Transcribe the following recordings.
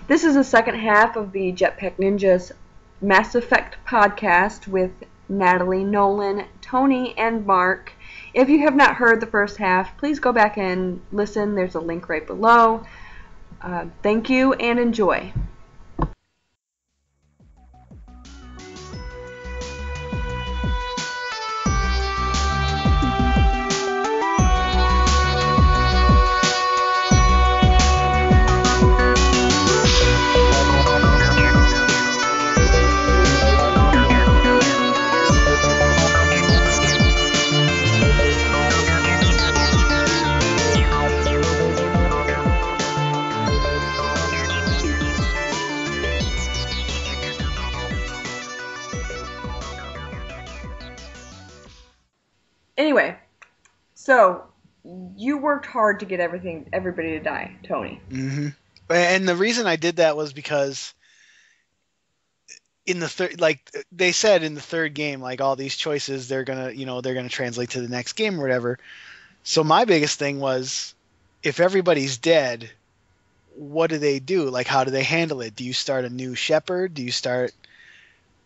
This is the second half of the Jetpack Ninjas Mass Effect podcast with Natalie, Nolan, Tony, and Mark. If you have not heard the first half, please go back and listen. There's a link right below. Thank you and enjoy. Anyway, so you worked hard to get everybody to die, Tony. Mm-hmm. And the reason I did that was because in the third, like they said in the third game, like all these choices, they're gonna translate to the next game or whatever. So my biggest thing was, if everybody's dead, what do they do? Like, how do they handle it? Do you start a new Shepard?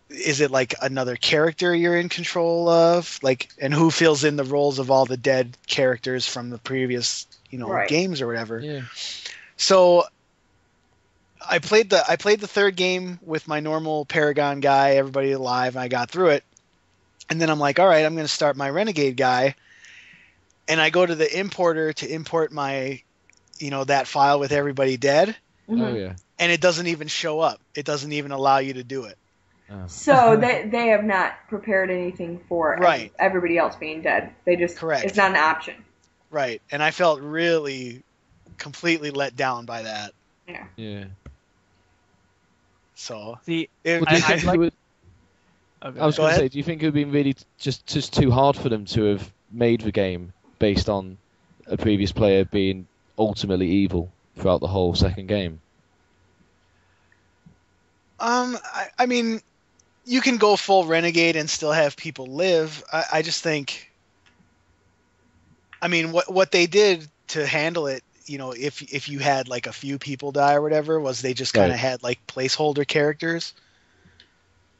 Is it like another character you're in control of? Like, and who fills in the roles of all the dead characters from the previous, Right. games or whatever? Yeah. So I played the third game with my normal Paragon guy, everybody alive, and I got through it. And then I'm like, all right, I'm going to start my Renegade guy. And I go to the importer to import my, that file with everybody dead. Mm-hmm. Oh yeah. And it doesn't even show up. It doesn't even allow you to do it. Oh. So they have not prepared anything for Right. everybody else being dead. They just Correct. It's not an option. Right. And I felt really completely let down by that. Yeah. Yeah. So See, Well, do you think like- it would, okay. I was Go going to ahead. say, do you think it would be really just too hard for them to have made the game based on a previous player being ultimately evil throughout the whole second game? I mean, you can go full Renegade and still have people live. I just think, I mean, what they did to handle it, if you had like a few people die or whatever, was they just kind of Right. had like placeholder characters.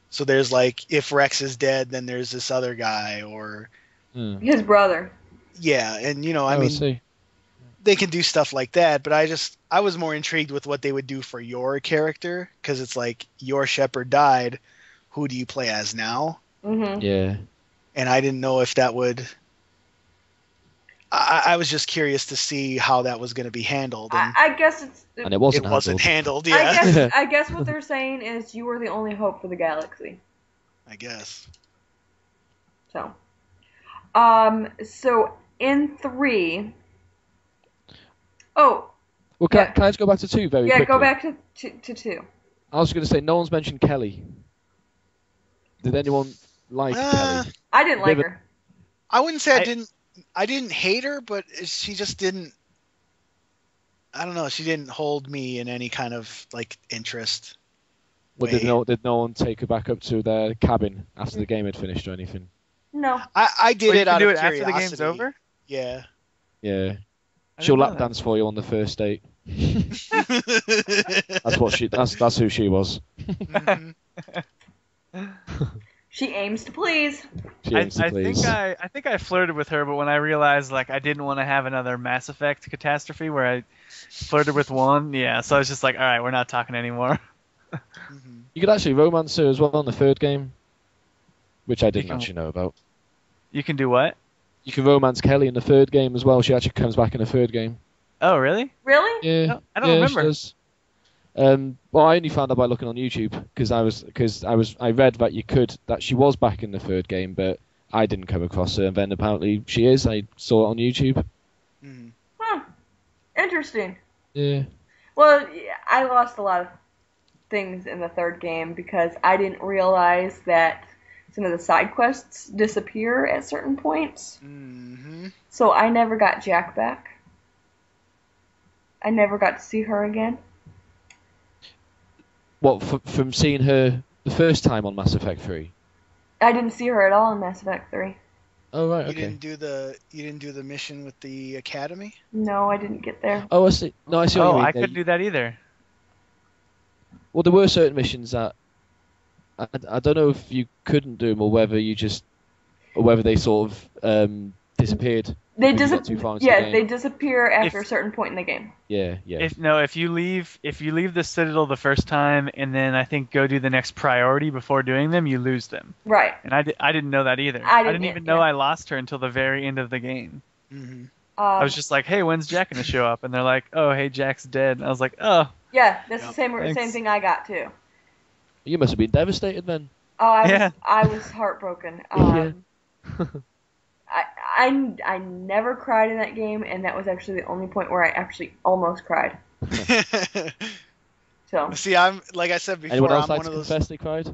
So there's like, if Rex is dead, then there's this other guy, or His brother. yeah, and I I mean, see. they can do stuff like that, but I was more intrigued with what they would do for your character, because it's like, your Shepard died, who do you play as now? Mm-hmm. Yeah. And I didn't know if that would. I was just curious to see how that was going to be handled, and I guess And it wasn't it wasn't handled. I Yeah, guess I guess what they're saying is you were the only hope for the galaxy. I guess. So, so in 3. Oh, Well, Yeah. can I just go back to 2 very yeah. quickly? Go back to 2. I was going to say, no one's mentioned Kelly. Did anyone like Kelly? I didn't like Bit of her. I wouldn't say I- I didn't hate her, but she just didn't. I don't know. She didn't hold me in any kind of like interest. Well, way. did no one take her back up to their cabin after the game had finished or anything? No. I did Wait, you it can out do of it after curiosity. the game's over? Yeah. Yeah. I She'll didn't know lap that. dance for you on the first date. That's who she was. Mhm. She aims to please. She I aims to please. think I flirted with her, but when I realized like I didn't want to have another Mass Effect catastrophe where I flirted with one, yeah, so I was just like, all right, we're not talking anymore. Mhm. You could actually romance her as well in the third game, which I didn't can- actually know about. You can do what? You can romance Kelly in the third game as well. She actually comes back in the third game. Oh, really? Really? Yeah, No, I don't yeah, remember. She does. Well, I only found out by looking on YouTube because I read that she was back in the third game, but I didn't come across her, and then apparently she is. I saw it on YouTube. Mhm. Huh. Interesting. Yeah. Well, yeah, I lost a lot of things in the third game because I didn't realize that some of the side quests disappear at certain points. Mhm. So I never got Jack back. I never got to see her again. What from seeing her the first time on Mass Effect 3? I didn't see her at all in Mass Effect 3. Oh right, You okay. didn't do the mission with the academy? No, I didn't get there. Oh, I see. No, I see what you Oh, mean. I couldn't do that either. Well, there were certain missions that I don't know if you couldn't do them or whether they sort of disappeared. They because you got too far into the yeah, game. they disappear after If- a certain point in the game. Yeah. If you leave the Citadel the first time and then I think go do the next priority before doing them, you lose them. Right. And I didn't know that either. I I didn't didn't even know yeah. I lost her until the very end of the game. Hmm. I was just like, hey, when's Jack gonna show up? And they're like, oh, hey, Jack's dead. And I was like, oh, yeah, that's the Yep. same thing I got too. You must have been devastated then. Oh, Yeah. I was heartbroken. Yeah. I never cried in that game, and that was actually the only point where I actually almost cried. So See, I'm like I said before, Anyone else I'm like one to of those. confess they cried?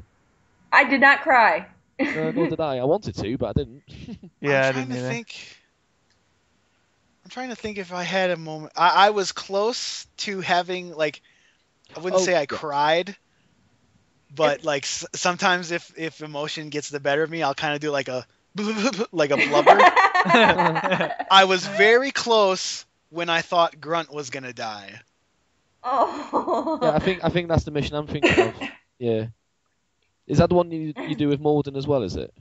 I did not cry. No, nor did I. I wanted to, but I didn't. yeah, I I'm didn't trying to either. think. I'm trying to think if I had a moment. I was close to having like, I wouldn't say I yeah. cried, but like sometimes if emotion gets the better of me, I'll kind of do like a like a blubber. I was very close when I thought Grunt was gonna die. Oh. Yeah, I think that's the mission I'm thinking of. Yeah. Is that the one you do with Morden as well? Is it?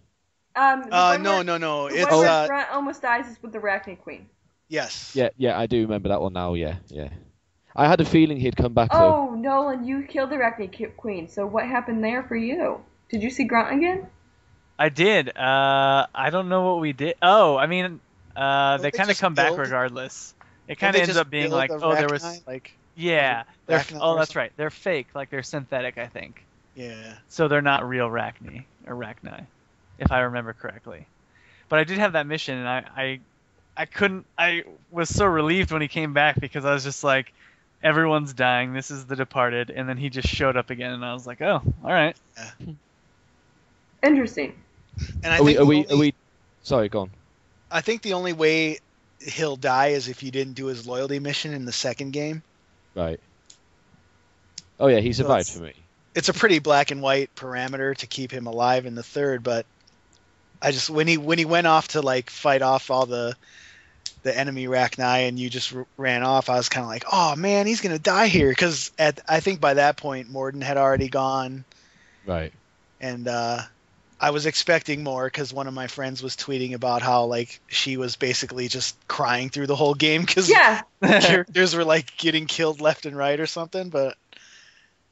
The one No. where- It's the one where Grunt almost dies is with the Arachne Queen. yes. Yeah, I do remember that one now. Yeah. I had a feeling he'd come back though. Oh, Nolan, you killed the Arachne Queen. So what happened there for you? Did you see Grunt again? I did. I don't know what we did. Oh, I mean, they they kind of just come back build- regardless. It Don't kind they of ends just up being build like, a oh, there was, Rachni, like yeah, a Rachni or that's something? right. They're fake, like they're synthetic, I think. yeah. So they're not real Rachni, if I remember correctly. But I did have that mission, and I couldn't. I was so relieved when he came back because I was just like, everyone's dying. This is the Departed, and then he just showed up again, and I was like, oh, all right. Interesting. And I Are think we? Sorry, go on. I think the only way he'll die is if you didn't do his loyalty mission in the second game. Right. Oh yeah, he survived it's- for me. It's a pretty black and white parameter to keep him alive in the third, but I just when he went off to like fight off all the enemy Rachni and you just ran off, I was kind of like, oh man, he's gonna die here because I think by that point Morden had already gone, Right. and I was expecting more because one of my friends was tweeting about how like she was basically just crying through the whole game because Yeah. characters were like getting killed left and right or something, but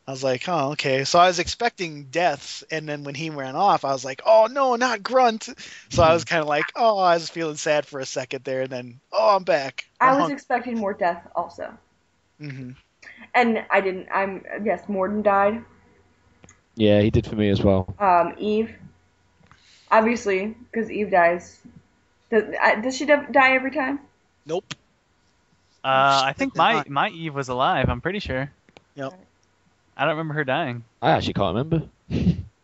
I was like, oh, okay. So I was expecting deaths, and then when he ran off, I was like, oh no, not Grunt. So I was kind of like, oh, I was feeling sad for a second there, and then, oh, I'm back. I was expecting more death also. Mm-hmm. And I didn't. Yes, Morden died. Yeah, he did for me as well. Eve. Obviously, because Eve dies. Does she die every time? Nope. I think Did my Eve was alive. I'm pretty sure. Yep. I don't remember her dying. I actually can't remember.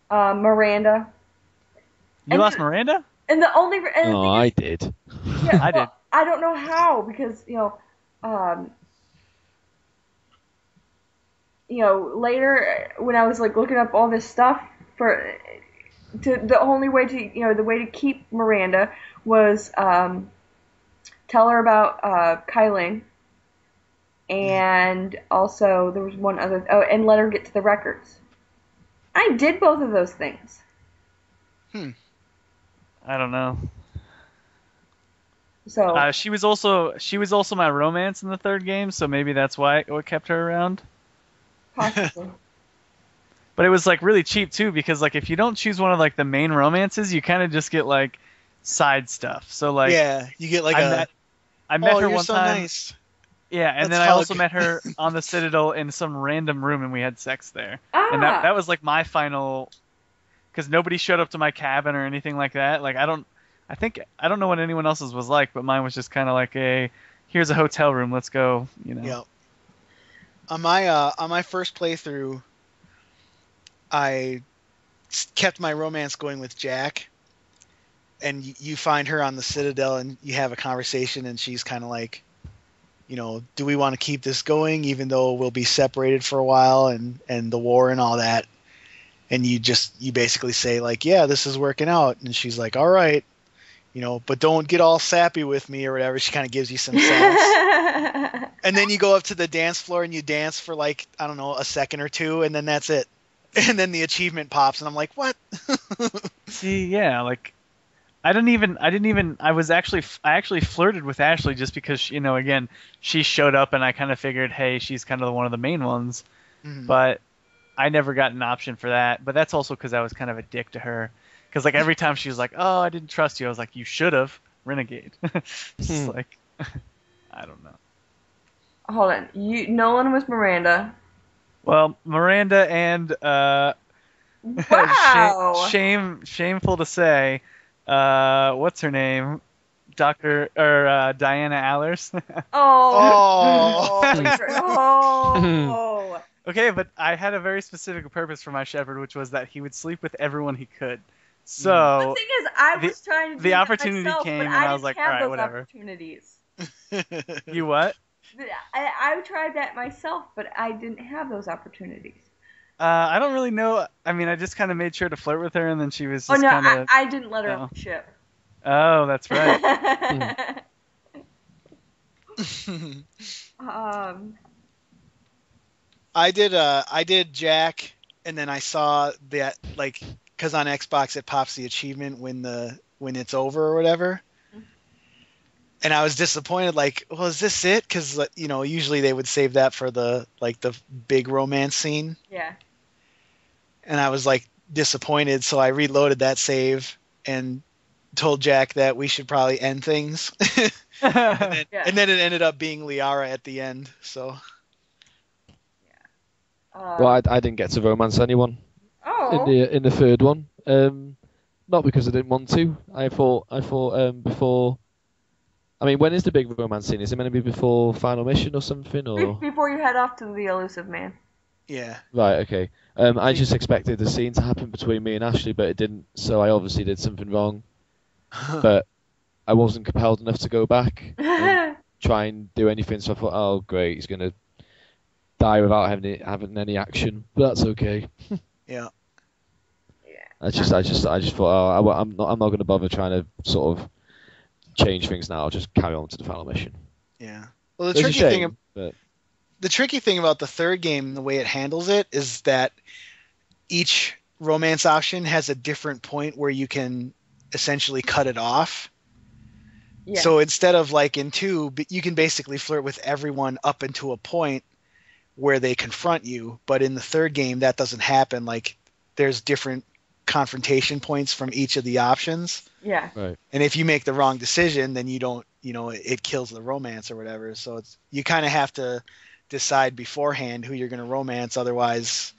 Miranda. You And lost then- Miranda? And the only. And the Oh, thing I is, did. yeah, I did. I don't know how because later when I was like looking up all this stuff the only way to the way to keep Miranda was tell her about Kyling, and also there was one other and let her get to the records. I did both of those things. I don't know. So She was also my romance in the third game, so maybe that's what kept her around. possibly. But it was like really cheap too, because like if you don't choose one of like the main romances, you kind of just get like side stuff. So like Yeah, you get like I met oh, her you're one so time. nice. Yeah, and Let's then I hug. also met her on the Citadel in some random room, and we had sex there. And that was like my final, because nobody showed up to my cabin or anything like that. Like I don't know what anyone else's was like, but mine was just kind of like here's a hotel room, let's go. Yep. On my first playthrough, I kept my romance going with Jack, and you find her on the Citadel, and you have a conversation, and she's kind of like, do we want to keep this going, even though we'll be separated for a while, and the war and all that, and you basically say like, yeah, this is working out, and she's like, all right, but don't get all sappy with me or whatever. She kind of gives you some sense. And then you go up to the dance floor and you dance for like, I don't know, a second or two, and then that's it. And then the achievement pops, and I'm like, what? See, yeah, like I actually flirted with Ashley just because, again, she showed up and I kind of figured, hey, she's kind of one of the main ones. Mhm. But I never got an option for that. But that's also because I was kind of a dick to her. Because like every time she was like, oh, I didn't trust you, I was like, you should have, renegade. It's like, I don't know. Hold on. Nolan was Miranda. Well, Miranda and Wow. shameful to say, what's her name? Diana Allers. Oh. Oh. Oh. Okay, but I had a very specific purpose for my Shepard, which was that he would sleep with everyone he could. So The thing is, I was trying to do the that opportunity myself, came, but and I I was didn't like, have all right, those whatever. opportunities. You what? I tried that myself, but I didn't have those opportunities. I don't really know. I mean, I just kind of made sure to flirt with her, and then she was Oh just no, kind of. I didn't let her off the ship. Oh, that's right. I did Jack, and then I saw that, like, because on Xbox it pops the achievement when it's over or whatever. And I was disappointed, like, well, is this it? Because, usually they would save that for the big romance scene. Yeah. And I was, like, disappointed, so I reloaded that save and told Jack that we should probably end things. And then it ended up being Liara at the end, so... Well, I didn't get to romance anyone in the third one. Not because I didn't want to. I thought before. I mean, when is the big romance scene? Is it meant to be before final mission or something, or before you head off to the elusive man? Yeah. Right. Okay. I just expected the scene to happen between me and Ashley, but it didn't. So I obviously did something wrong. But I wasn't compelled enough to go back and try and do anything. So I thought, oh great, he's gonna die without having any action. But that's okay. Yeah. I just thought, oh, I'm not going to bother trying to sort of change things now. I'll just carry on to the final mission. Yeah. Well, the tricky thing about the third game, the way it handles it, is that each romance option has a different point where you can essentially cut it off. Yeah. So instead of like in 2, you can basically flirt with everyone up until a point where they confront you. But in the third game, that doesn't happen. Like, there's different confrontation points from each of the options. Yeah. Right. And if you make the wrong decision, then you don't, it kills the romance or whatever. So you kind of have to decide beforehand who you're going to romance. Otherwise,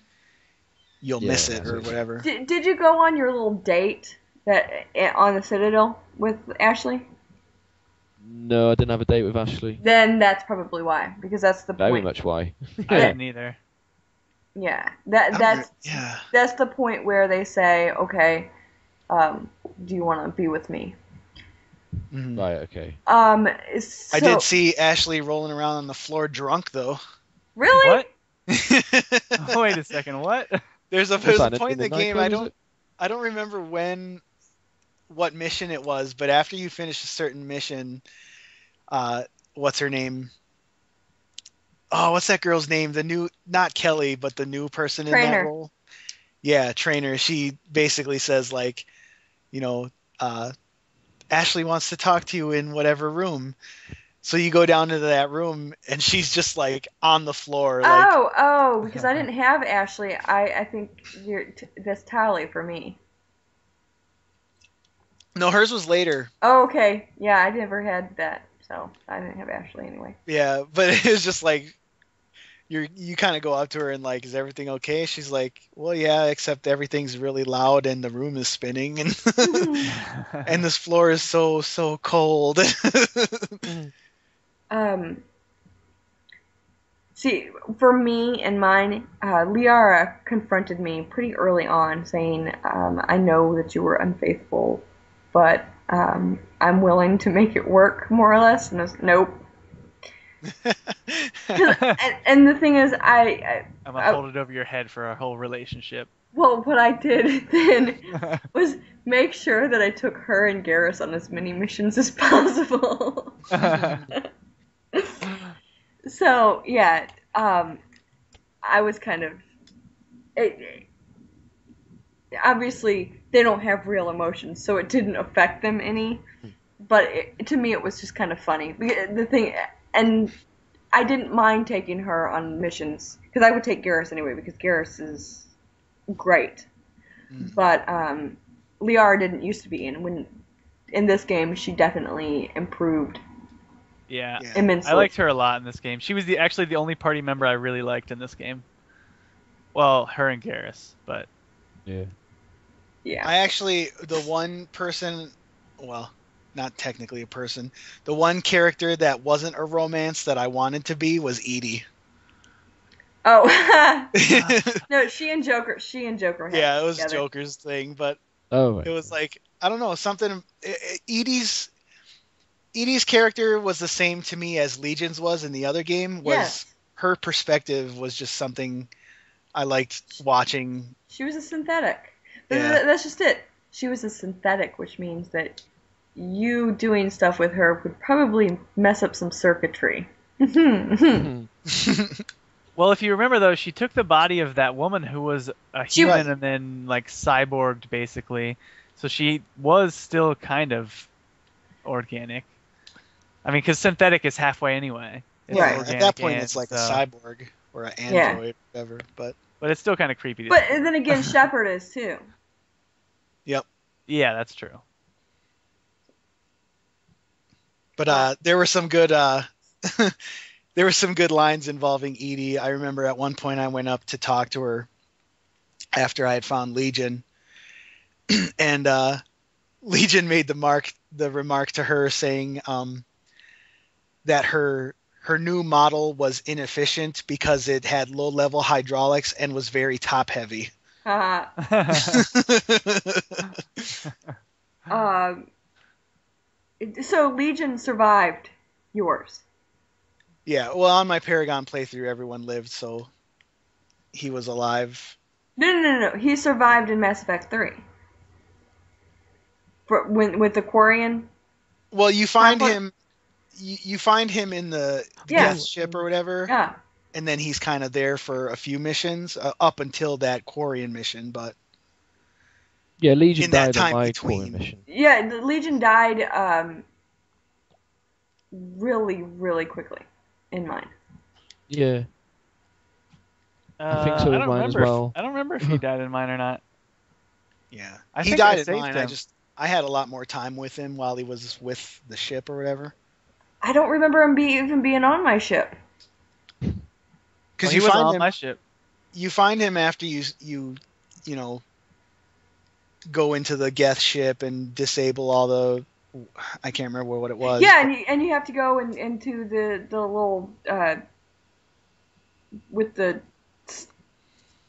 you'll miss it or whatever. Did you go on your little date on the Citadel with Ashley? No, I didn't have a date with Ashley. Then that's probably why, because that's the point. Very much why. I didn't either. Yeah, that's the point where they say, okay, do you want to be with me? Mm-hmm. Right. Okay. So, I did see Ashley rolling around on the floor drunk though. Really? What? Wait a second. What? There's a point in the game. I don't remember what mission it was, but after you finish a certain mission, what's her name? Oh, what's that girl's name? The new, not Kelly, but the new person in that role. Yeah, Trainer. She basically says like, Ashley wants to talk to you in whatever room. So you go down into that room, and she's just like on the floor. Oh, because I didn't have Ashley. I think that's Tally for me. No, hers was later. Oh, okay. Yeah, I never had that, so I didn't have Ashley anyway. Yeah, but it was just like, you kind of go up to her and like, is everything okay? She's like, well, yeah, except everything's really loud and the room is spinning and and this floor is so cold. See, for me and mine, Liara confronted me pretty early on, saying, I know that you were unfaithful, but I'm willing to make it work, more or less. And I was, nope. and the thing is, I'm gonna hold it over your head for our whole relationship. Well, what I did then was make sure that I took her and Garrus on as many missions as possible. So yeah, I was kind of. Obviously, they don't have real emotions, so it didn't affect them any. But to me, it was just kind of funny. The thing, and I didn't mind taking her on missions because I would take Garrus anyway because Garrus is great. But Liara didn't used to be, and when in this game, she definitely improved. Yeah. Immensely. I liked her a lot in this game. She was actually the only party member I really liked in this game. Well, her and Garrus, but Yeah. Yeah. I actually, the one person, well, not technically a person, the one character that wasn't a romance that I wanted to be was Edie. Oh. No, she and Joker had Yeah, it was together. Joker's thing, but Oh. it was like, I don't know, something. Edie's character was the same to me as Legion's was in the other game. Yes. Her perspective was just something I liked watching. She was a synthetic. Yeah. That's just it. She was a synthetic, which means that you doing stuff with her would probably mess up some circuitry. Well, if you remember though, she took the body of that woman who was a human and then like cyborged basically. So she was still kind of organic. I mean, because synthetic is halfway anyway. It's Right. At organic that point, and it's like a so- cyborg or an android, whatever. But it's still kind of creepy. To But see. then again, Shepard is too. yep. Yeah, that's true. But there were some good there were some good lines involving Edie. I remember at one point I went up to talk to her after I had found Legion, and Legion made the remark to her saying that her new model was inefficient because it had low level hydraulics and was very top heavy. So Legion survived yours. Yeah, well, on my Paragon playthrough, everyone lived, so he was alive. No. He survived in Mass Effect 3. With the Quarian. Well, you find him. You find him in the gas ship or whatever. Yeah. And then he's kind of there for a few missions up until that Quarian mission, but Yeah, Legion in that died on time my between. core mission. Yeah, the Legion died really, really quickly in mine. Yeah. I think so I with don't mine as remember well. I don't remember if he died in mine or not. Yeah, I he think died I in saved mine. him. I had a lot more time with him while he was with the ship or whatever. I don't remember him even being on my ship. Because he was on my ship. You find him after you know go into the Geth ship and disable all the. I can't remember what it was. Yeah, and you have to go into the little with the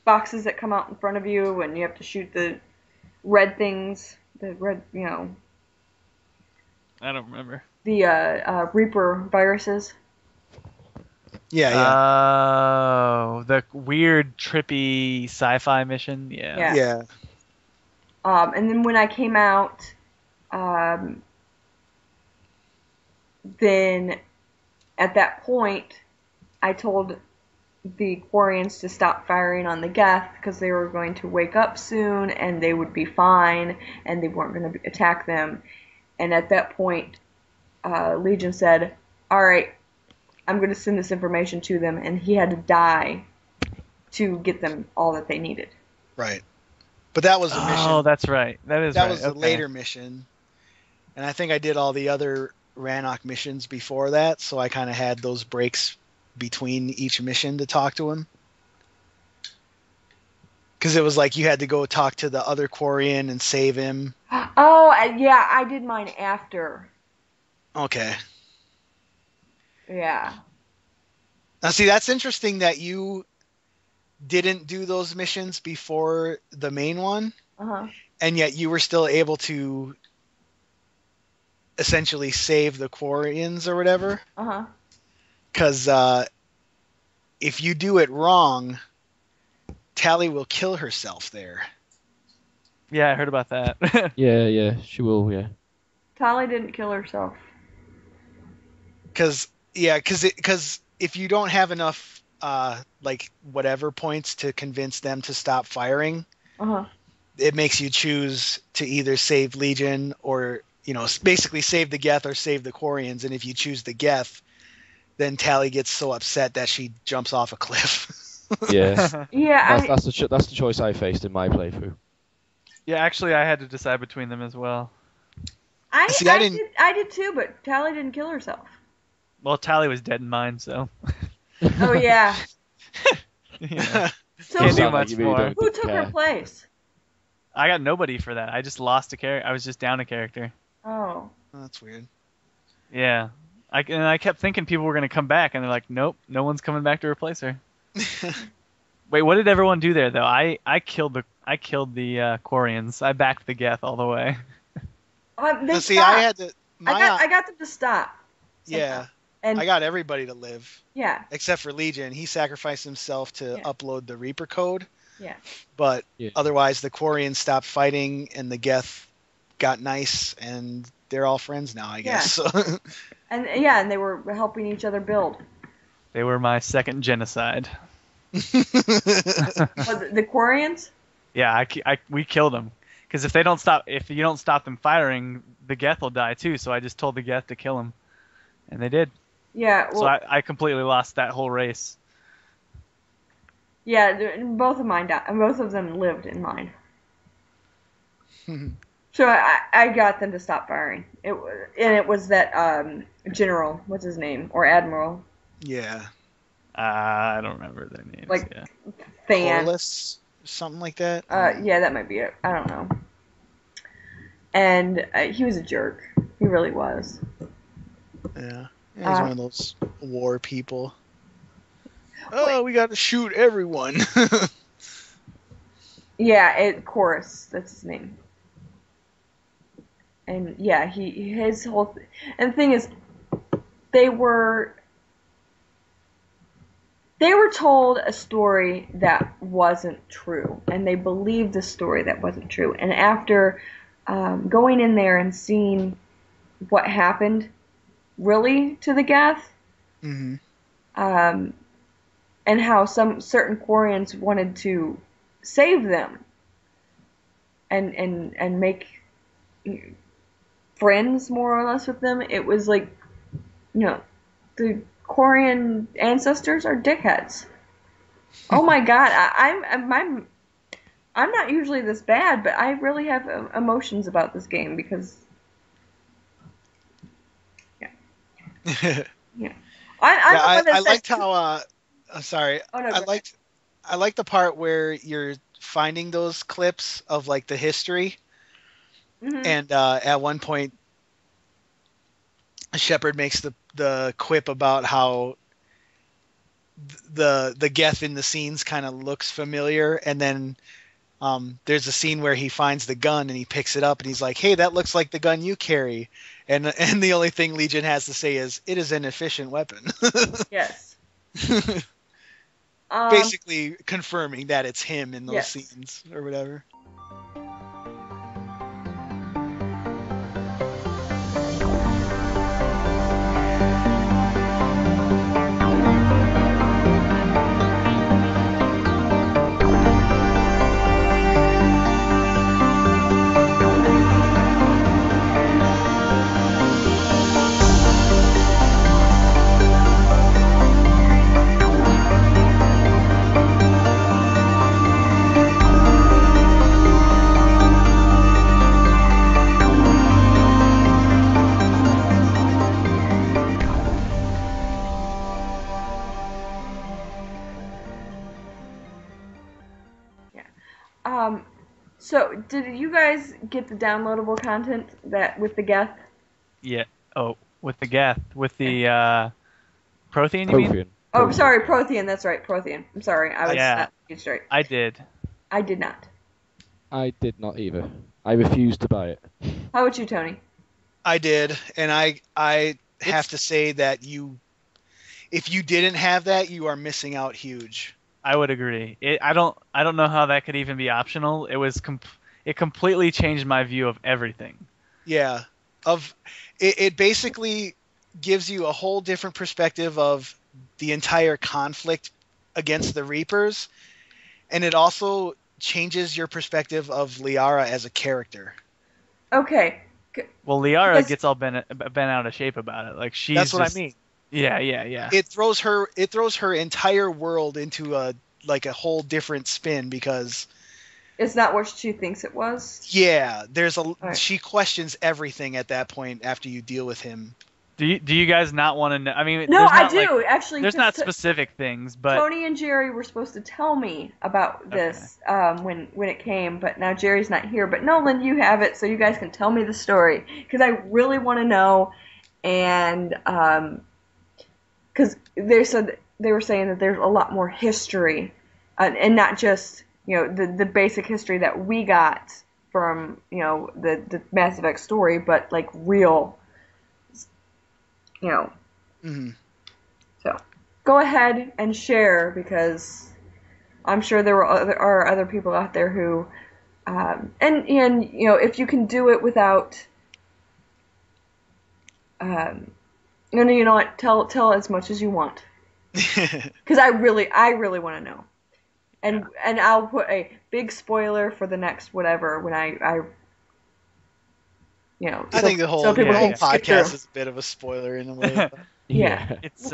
boxes that come out in front of you, and you have to shoot the red things, the red, I don't remember. the Reaper viruses. Yeah. Oh, the weird, trippy sci-fi mission. Yeah. Yeah. And then when I came out, then at that point, I told the Quarians to stop firing on the Geth because they were going to wake up soon and they would be fine and they weren't going to attack them. And at that point, Legion said, "All right, I'm going to send this information to them," and he had to die to get them all that they needed. Right. But that was a mission. Oh, that's right. That was a later mission. And I think I did all the other Rannoch missions before that, so I kind of had those breaks between each mission to talk to him. Because it was like you had to go talk to the other Quarian and save him. Oh, yeah, I did mine after. Okay. Yeah. Now, see, that's interesting that you didn't do those missions before the main one, and yet you were still able to essentially save the Quarians or whatever. Because if you do it wrong, Tali will kill herself there. Yeah, I heard about that. Yeah, she will, yeah. Tali didn't kill herself. Because if you don't have enough like whatever points to convince them to stop firing, it makes you choose to either save Legion or, you know, basically save the Geth or save the Quarians. And if you choose the Geth, then Tally gets so upset that she jumps off a cliff. Yeah. Yeah, That's the choice I faced in my playthrough. Yeah, actually, I had to decide between them as well. I didn't. I did too, but Tally didn't kill herself. Well, Tally was dead in mine, so. Oh yeah. Yeah. So Can't do Sound like much you really more. don't who took her care. place? I got nobody for that. I just lost a character. I was just down a character. Oh. Oh, that's weird. Yeah. I kept thinking people were going to come back, and they're like, nope, no one's coming back to replace her. Wait, what did everyone do there, though? I killed the Quarians. I backed the Geth all the way. They See, stopped. I had to. I got them to stop. Yeah, And I got everybody to live yeah, except for Legion. He sacrificed himself to Yeah. upload the Reaper code. yeah. But Yeah. otherwise, the Quarians stopped fighting, and the Geth got nice, and they're all friends now, I guess. So. And they were helping each other build. They were my second genocide. But the Quarians? Yeah, we killed them. Because if you don't stop them firing, the Geth will die too. So I just told the Geth to kill them, and they did. Yeah. Well, So I completely lost that whole race. yeah. Both of mine died. Both of them lived in mine. So I got them to stop firing. It was that general, what's his name, or admiral, Yeah. I don't remember their names. Like- yeah. Than. Corliss, something like that. Yeah, that might be it. I don't know. And he was a jerk. He really was. Yeah. He's one of those war people. Oh, we got to shoot everyone. Yeah, Chorus. That's his name. And yeah, his whole and the thing is, they were told a story that wasn't true, and they believed the story that wasn't true. And after going in there and seeing what happened, really, to the Geth, hmm and how some certain Quarians wanted to save them and make friends more or less with them, it was like, you know, the Quarian ancestors are dickheads. Oh my god, I'm not usually this bad, but I really have emotions about this game because yeah. I liked how. I'm sorry. Oh, no, I liked the part where you're finding those clips of like the history, and at one point, Shepard makes the quip about how the Geth in the scenes kind of looks familiar, and then there's a scene where he finds the gun and he picks it up and he's like, "Hey, that looks like the gun you carry," and the only thing Legion has to say is, "It is an efficient weapon." Yes. Basically confirming that it's him in those Yes. scenes or whatever. So did you guys get the downloadable content that with the Geth? Yeah. Oh, with the Geth. With the Prothean, you mean? Prothean. Oh, sorry, Prothean. That's right, Prothean. I'm sorry, I was not getting straight. I did. I did not. I did not either. I refused to buy it. How about you, Tony? I did, and I have to say that if you didn't have that, you are missing out huge. I would agree. I don't know how that could even be optional. It completely changed my view of everything. Yeah, it basically gives you a whole different perspective of the entire conflict against the Reapers, and it also changes your perspective of Liara as a character. Okay. Well, Liara Because- gets all bent out of shape about it. Like she's That's what just, I mean. Yeah. It throws her entire world into a whole different spin because It's not what she thinks it was. yeah, Right. she questions everything at that point after you deal with him. Do you guys not want to know? I mean, No, there's I not, do like, actually. there's 'cause not specific things, but Tony and Jerry were supposed to tell me about this when it came, but now Jerry's not here. But Nolan, you have it, so you guys can tell me the story because I really want to know. And because they were saying that there's a lot more history, and not just the basic history that we got from the Mass Effect story, but like real, Mm-hmm. So go ahead and share because I'm sure there are other people out there who, and if you can do it without, you know what, tell as much as you want because I really want to know, and I'll put a big spoiler for the next whatever when I I think the whole can skip through. podcast is a bit of a spoiler in a way. Yeah. It's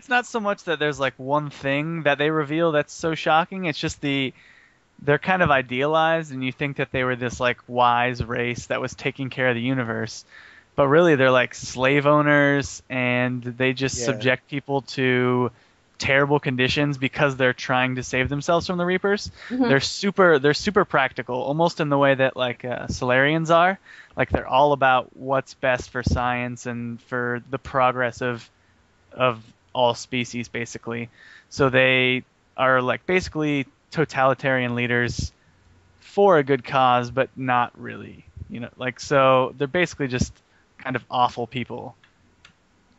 not so much that there's like one thing that they reveal that's so shocking. It's just they're kind of idealized, and you think that they were this like wise race that was taking care of the universe, but really they're like slave owners, and they just subject people to terrible conditions because they're trying to save themselves from the Reapers. Mm-hmm. They're super practical, almost in the way that like Solarians are. Like they're all about what's best for science and for the progress of all species, basically. So they are like basically totalitarian leaders for a good cause, but not really. Like so they're basically just kind of awful people.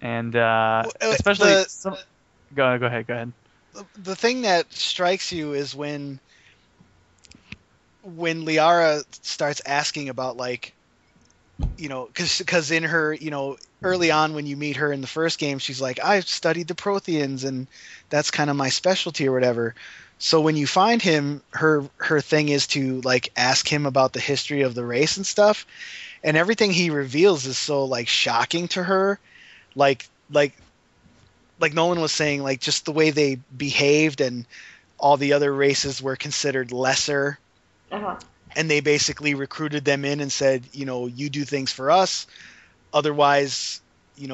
And especially Go ahead. The thing that strikes you is when Liara starts asking about because in her early on when you meet her in the first game, she's like, I've studied the Protheans and that's kind of my specialty or whatever. So when you find him, her thing is to like ask him about the history of the race and stuff, and everything he reveals is so like shocking to her, like Nolan was saying, like just the way they behaved and all the other races were considered lesser. Uh-huh. And they basically recruited them in and said, you do things for us. Otherwise, you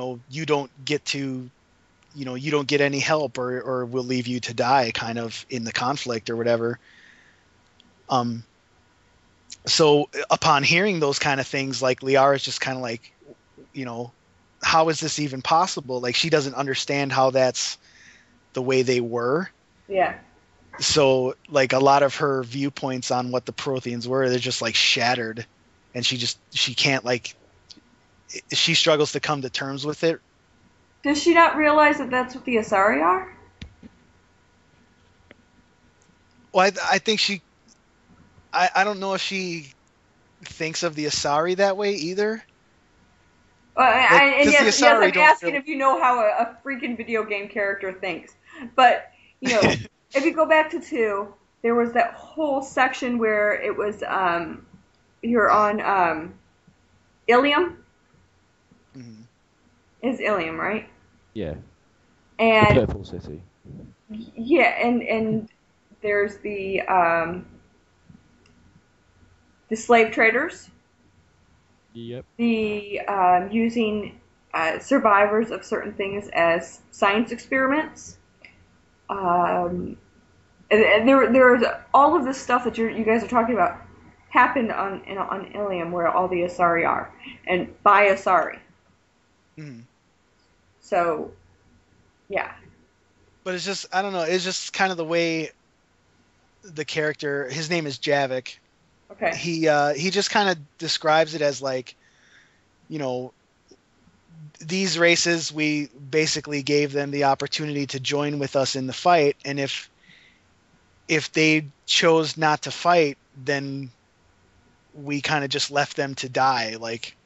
don't get any help or we'll leave you to die kind of in the conflict or whatever. So upon hearing those kind of things, like Liara's just kind of like, how is this even possible? Like she doesn't understand how that's the way they were. Yeah. So like a lot of her viewpoints on what the Protheans were, they're just like shattered, and she can't she struggles to come to terms with it. Does she not realize that that's what the Asari are? Well, I think I don't know if she thinks of the Asari that way either. Yes, I'm asking if you know how a freaking video game character thinks. But, if you go back to 2, there was that whole section where it was, you're on, Ilium? Mm-hmm. Is Ilium, right? Yeah. And The Purple City. yeah, and there's the slave traders. Yep. The using survivors of certain things as science experiments. And there's all of this stuff that you guys are talking about happened on Ilium, where all the Asari are, and by Asari. Mm-hmm. So, yeah. But it's just, I don't know, it's just kind of the way the character, his name is Javik. Okay. He just kind of describes it as like, these races, we basically gave them the opportunity to join with us in the fight, and if they chose not to fight, then we kind of just left them to die. Like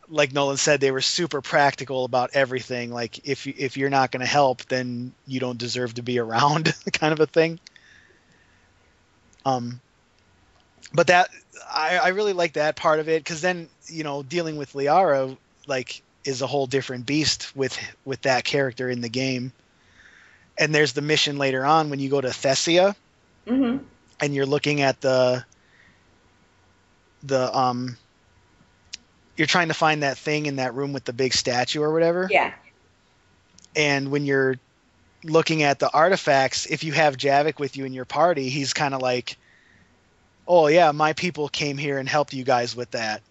like Nolan said, they were super practical about everything. Like if you're not going to help, then you don't deserve to be around, kind of a thing. But that I really like that part of it, because then, you know, dealing with Liara like is a whole different beast with that character in the game. And there's the mission later on when you go to Thessia, Mm-hmm. and you're looking at the you're trying to find that thing in that room with the big statue or whatever. Yeah. And when you're looking at the artifacts, if you have Javik with you in your party, he's kind of like, oh yeah, my people came here and helped you guys with that.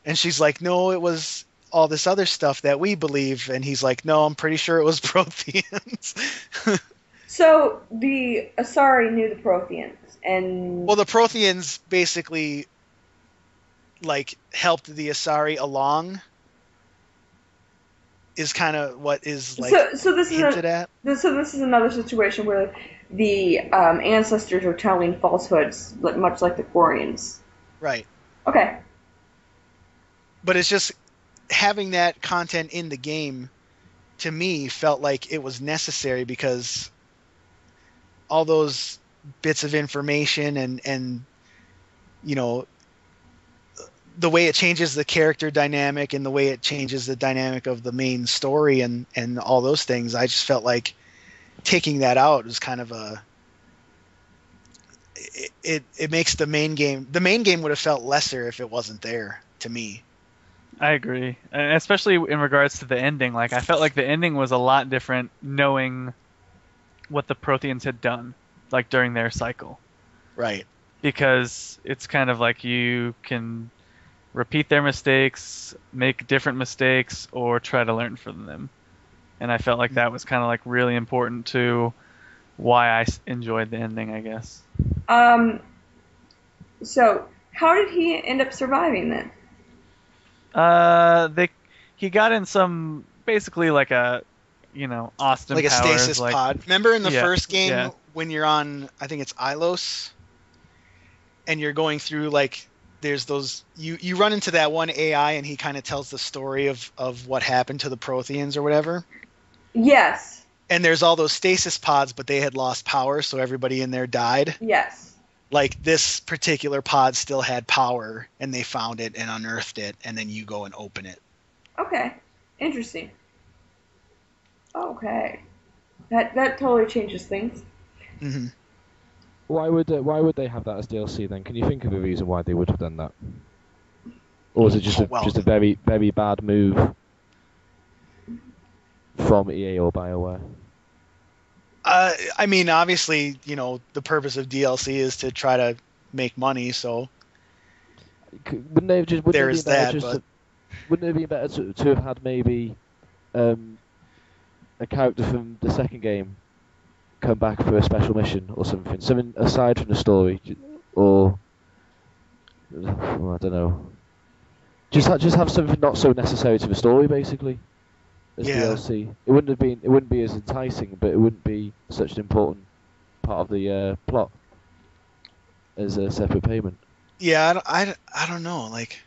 And she's like, no, it was all this other stuff that we believe. And he's like, no, I'm pretty sure it was Protheans. So the Asari knew the Protheans, and Well, the Protheans basically like helped the Asari along, is kind of what is like so this hinted at. So this is another situation where the ancestors are telling falsehoods, much like the Quarians. Right. Okay. But it's just having that content in the game, to me, felt like it was necessary, because all those bits of information and you know, the way it changes the character dynamic and the way it changes the dynamic of the main story and all those things, I just felt like taking that out was kind of it makes the main game would have felt lesser if it wasn't there, to me. I agree, and especially in regards to the ending. Like, I felt like the ending was a lot different, knowing what the Protheans had done, like during their cycle. Right. Because it's kind of like you can repeat their mistakes, make different mistakes, or try to learn from them. And I felt like that was kind of like really important to why I enjoyed the ending, I guess. So how did he end up surviving then? He got in some, basically like a, you know, Austin like a Powers, stasis like, pod. Remember in the Yeah, first game yeah. when you're on, I think it's Ilos, and you're going through, like, there's those, you run into that one AI and he kind of tells the story of what happened to the Protheans or whatever. Yes. And there's all those stasis pods, but they had lost power, so everybody in there died. Yes. Like, this particular pod still had power, and they found it and unearthed it, and then you go and open it. Okay. Interesting. Okay. That totally changes things. Mm-hmm. Why would they have that as DLC then? Can you think of a reason why they would have done that? Or was it just a very, very bad move from EA or BioWare? I mean, obviously, you know, the purpose of DLC is to try to make money, so Wouldn't they have just? there is that. But Wouldn't it have been better to have had maybe a character from the second game come back for a special mission or something aside from the story, or well, I don't know. Just have something not so necessary to the story, basically. As Yeah. DLC. It wouldn't be as enticing, but it wouldn't be such an important part of the plot as a separate payment. yeah, I don't know. Like,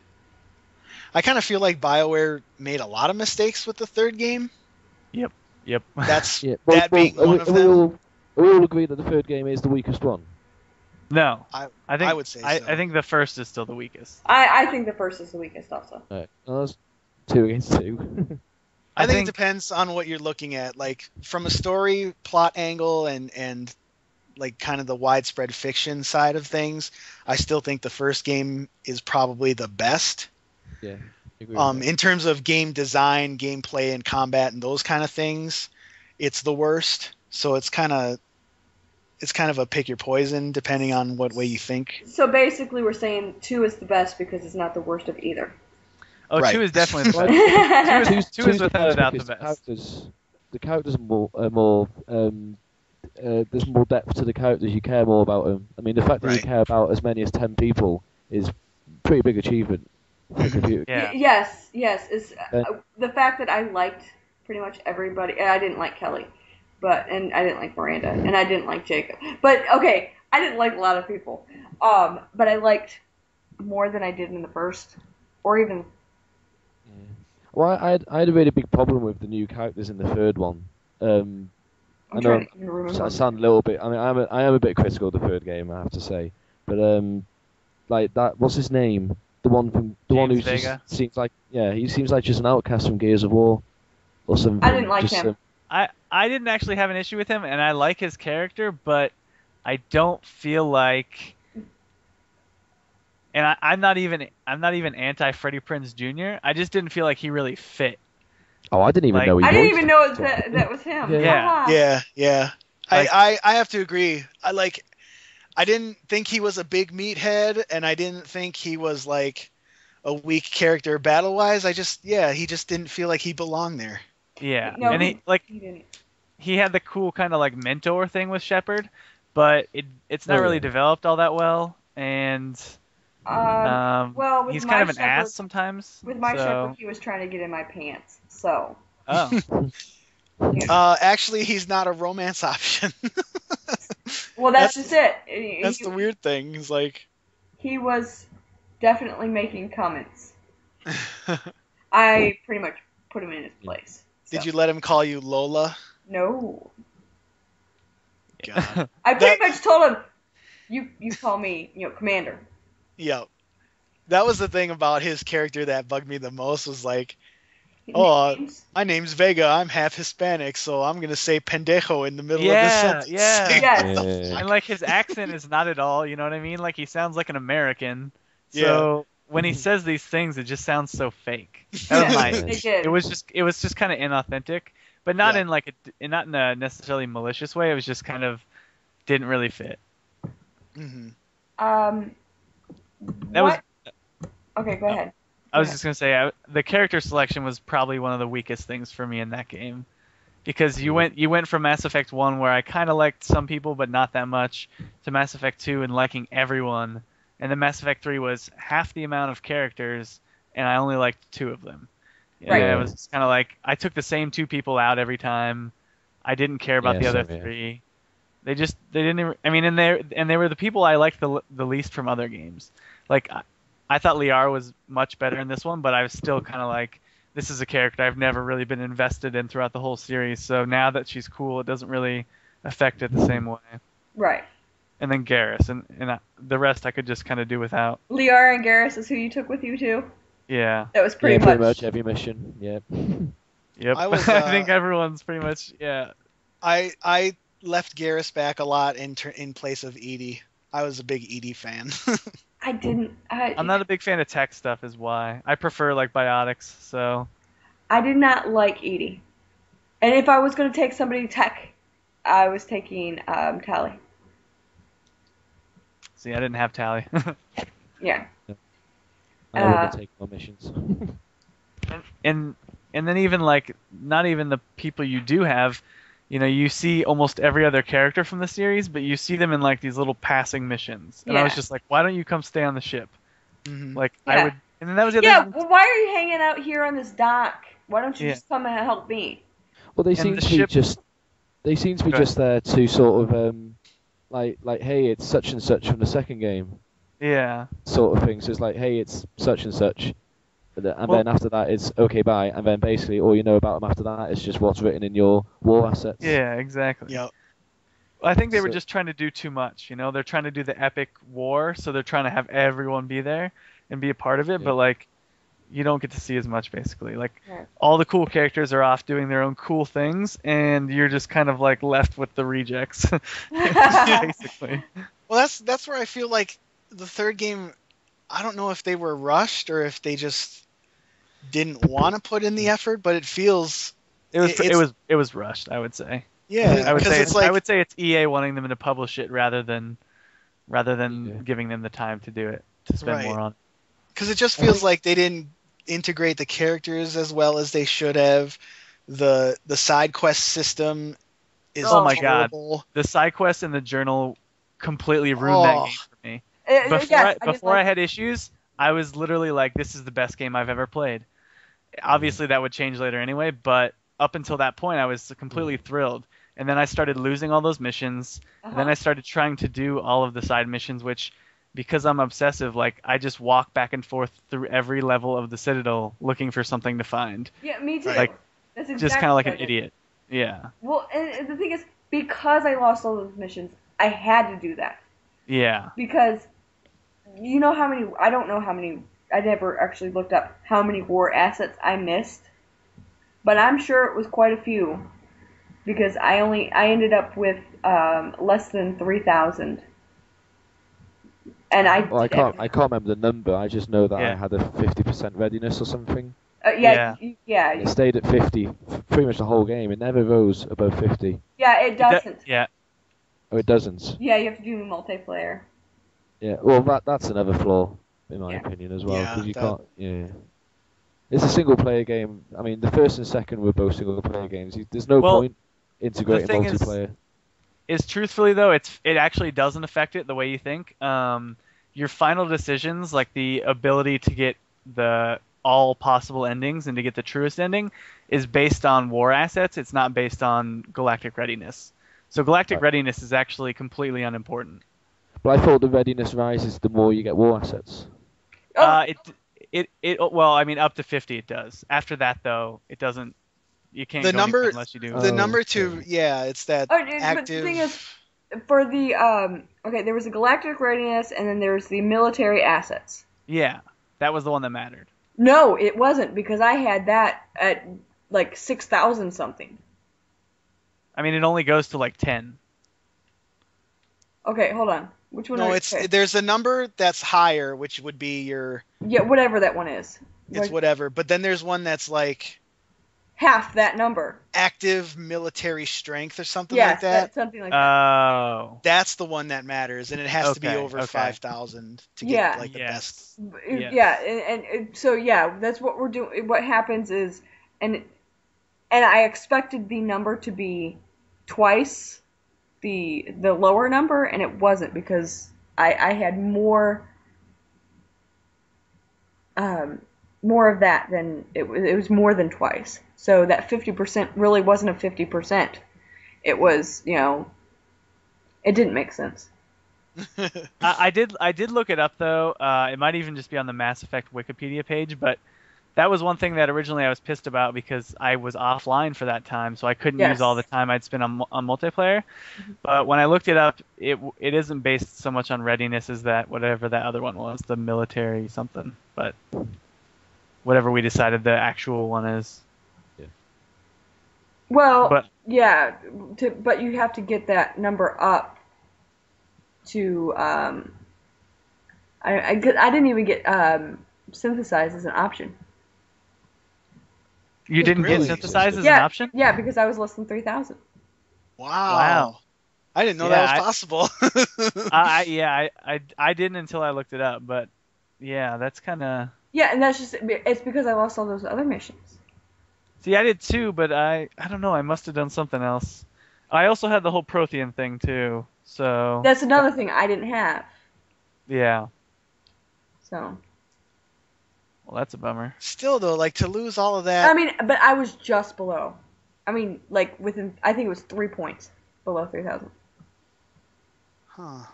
I kind of feel like BioWare made a lot of mistakes with the third game. Yep. That's Yeah. that being one of them. We all agree that the third game is the weakest one. No. I think, I would say so. I think the first is still the weakest. I think the first is the weakest also. Right. Well, that's 2 against 2. I think it depends on what you're looking at. Like, from a story plot angle and like kind of the widespread fiction side of things, I still think the first game is probably the best. Yeah. Agree with that. In terms of game design, gameplay, and combat and those kind of things, it's the worst. So it's kind of a pick your poison depending on what way you think. So basically we're saying 2 is the best because it's not the worst of either. Oh, Right. 2 is definitely the best. Two is without a doubt the best. The characters are more there's more depth to the characters. You care more about them. I mean, the fact that you Right. care about as many as 10 people is a pretty big achievement for a computer. Yeah. Yes. It's the fact that I liked pretty much everybody. I didn't like Kelly, and I didn't like Miranda, and I didn't like Jacob. But okay, I didn't like a lot of people. But I liked more than I did in the first, or even Well, I had a really big problem with the new characters in the third one. I I'm know trying to remember. I sound a little bit. I mean, I am a bit critical of the third game, I have to say. But like that, what's his name? The one who James Vega. just seems like, yeah, he seems like just an outcast from Gears of War or something. I didn't like just, him. I didn't actually have an issue with him, and I like his character, but I don't feel like, and I'm not even anti Freddie Prinze Jr. I just didn't feel like he really fit. Oh, I didn't even Like- know he I didn't voiced even him. know that was him. Yeah. Yeah. Yeah. Like- I have to agree. I didn't think he was a big meathead, and I didn't think he was like a weak character battle wise. He just didn't feel like he belonged there. Yeah, No, and he didn't. he had the cool kind of like mentor thing with Shepard, but it's not Oh, really yeah. developed all that well, and Well, with he's my kind of an Shepard, ass sometimes. With my so, Shepard, he was trying to get in my pants. So. Oh, Actually, he's not a romance option. Well, that's just it. That's the weird thing. He's like, He was definitely making comments. I pretty much put him in his place. did so. you let him call you Lola? No. God. I pretty much told him, you call me, Commander. Yeah. That was the thing about his character that bugged me the most was like, Names. my name's Vega. I'm half Hispanic, so I'm gonna say pendejo in the middle Yeah, of this sentence. yeah. Yes. Yeah. and like his accent is not at all. You know what I mean? Like he sounds like an American. So when he says these things, it just sounds so fake. That was Yeah, my. they did. It was just kind of inauthentic, but not Yeah. in like not in a necessarily malicious way. It was just kind of didn't really fit. Mhm. That was. Okay, go ahead. I was Yeah. just gonna say the character selection was probably one of the weakest things for me in that game, because you went from Mass Effect 1 where I kind of liked some people but not that much to Mass Effect 2 and liking everyone, and then Mass Effect 3 was half the amount of characters and I only liked 2 of them. Right. And it was kind of like I took the same 2 people out every time. I didn't care about Yeah, the other same here. 3. They didn't even, I mean, and they were the people I liked the least from other games. Like I thought Liara was much better in this one, but I was still kind of like, this is a character I've never really been invested in throughout the whole series. So now that she's cool, it doesn't really affect it the same way. Right. And then Garrus, and the rest I could just kind of do without. Liara and Garrus is who you took with you too? Yeah. That was Yeah, pretty pretty much. much every mission. Yeah. Yep. I was, I think everyone's pretty much, yeah. I left Garrus back a lot in place of Edie. I was a big Edie fan. I didn't. I'm not a big fan of tech stuff, is why. I prefer like biotics, so. I did not like Edie. And if I was going to take somebody tech, I was taking Tally. See, I didn't have Tally. Yeah. I wouldn't take no missions. and then even like not even the people you do have, you see almost every other character from the series, but you see them in like these little passing missions, and I was Yeah. just like, why don't you come stay on the ship? Mhm. Like Yeah. I would, and then that was the other. Yeah, well, why are you hanging out here on this dock? Why don't you Yeah. just come and help me? Well, they And seem the to be ship- just. They seem to be Go ahead. just there to sort of like hey, it's such and such from the second game, Yeah. sort of thing. So it's like, hey, it's such and such, and Well- then after that it's okay, bye, and then basically all you know about them after that is just what's written in your war assets. Yeah, exactly. Yep. I think they were So- just trying to do too much. They're trying to do the epic war, so they're trying to have everyone be there and be a part of it, Yeah. but like you don't get to see as much basically. Like Right. all the cool characters are off doing their own cool things, and you're just kind of like left with the rejects, basically. Well, that's where I feel like the third game. I don't know if they were rushed or if they just didn't want to put in the effort, but it feels It was rushed, I would say. yeah I would because say it's like it's EA wanting them to publish it rather than Yeah. giving them the time to do it, to spend Right. more on. because it just feels like they didn't integrate the characters as well as they should have. The side quest system is Oh my God. horrible. The side quest and the journal completely ruined that Oh. game for me. Yes, Before didn't I like- had issues, I was literally like, this is the best game I've ever played. Obviously, that would change later anyway, but up until that point, I was completely thrilled. And then I started losing all those missions, and then Uh-huh. I started trying to do all of the side missions, which because I'm obsessive, like I just walk back and forth through every level of the Citadel looking for something to find. Yeah, me too. Right. That's exactly Just kind of like what an I did. idiot. Yeah. Well, and the thing is, because I lost all those missions, I had to do that. Yeah. Because you know how many, I don't know how many, I never actually looked up how many war assets I missed, but I'm sure it was quite a few, because I ended up with less than 3,000. And Well, I can't remember the number. I just know that I Yeah. had a 50% readiness or something. yeah. It stayed at 50 pretty much the whole game. It never rose above 50. Yeah, it doesn't. Yeah. Oh, it doesn't. Yeah, you have to do multiplayer. Yeah. Well, that's another flaw in my Yeah. opinion as well, Yeah, because you that- can't. Yeah. It's a single player game. I mean, the first and second were both single player games. There's no Well, point integrating thing is- multiplayer. Is truthfully though, it actually doesn't affect it the way you think. Your final decisions, like the ability to get the all possible endings and to get the truest ending, is based on war assets. It's not based on galactic readiness. So galactic Right. readiness is actually completely unimportant. But I thought the readiness rises the more you get war assets. Oh, Well, I mean, up to 50 it does. After that though, it doesn't. You can't The go number- anywhere unless you do. The Oh, number okay. 2, yeah, it's that but the active. thing is, for the okay, there was the galactic readiness, and then there's the military assets. Yeah, that was the one that mattered. No, it wasn't, because I had that at like 6,000 something. I mean, it only goes to like 10. Okay, hold on. Which one? No, okay. there's a number that's higher, which would be your Yeah, whatever that one is. it's Like, whatever. But then there's one that's like half that number. active military strength or something Yes, like that. something like that. Oh. That's the one that matters, and it has to be Okay, over okay. 5,000 to get Yeah. like the best. Yes. Yeah, and so yeah, that's what we're doing. What happens is, and I expected the number to be twice the lower number, and it wasn't, because I had more of that than it was more than twice. So that 50% really wasn't a 50%. It was, it didn't make sense. I did look it up though. It might even just be on the Mass Effect Wikipedia page, but that was one thing that originally I was pissed about because I was offline for that time, so I couldn't Yes. use all the time I'd spent on multiplayer. But when I looked it up, it isn't based so much on readiness as that whatever that other one was, the military something. But whatever we decided the actual one is. Well, But yeah, but you have to get that number up to I didn't even get synthesize as an option. you didn't Really? get synthesize as Yeah, an option? yeah, because I was less than 3,000. Wow. I didn't know Yeah, that was possible. I didn't until I looked it up, but yeah, that's kind of. Yeah, and it's because I lost all those other missions. See, I did too, but I don't know. I must have done something else. I also had the whole Prothean thing too, so. That's another thing I didn't have. Yeah. So. Well, that's a bummer. Still though, like to lose all of that. I mean, but I was just below. I mean, like within, I think it was 3 points below 3,000. Huh,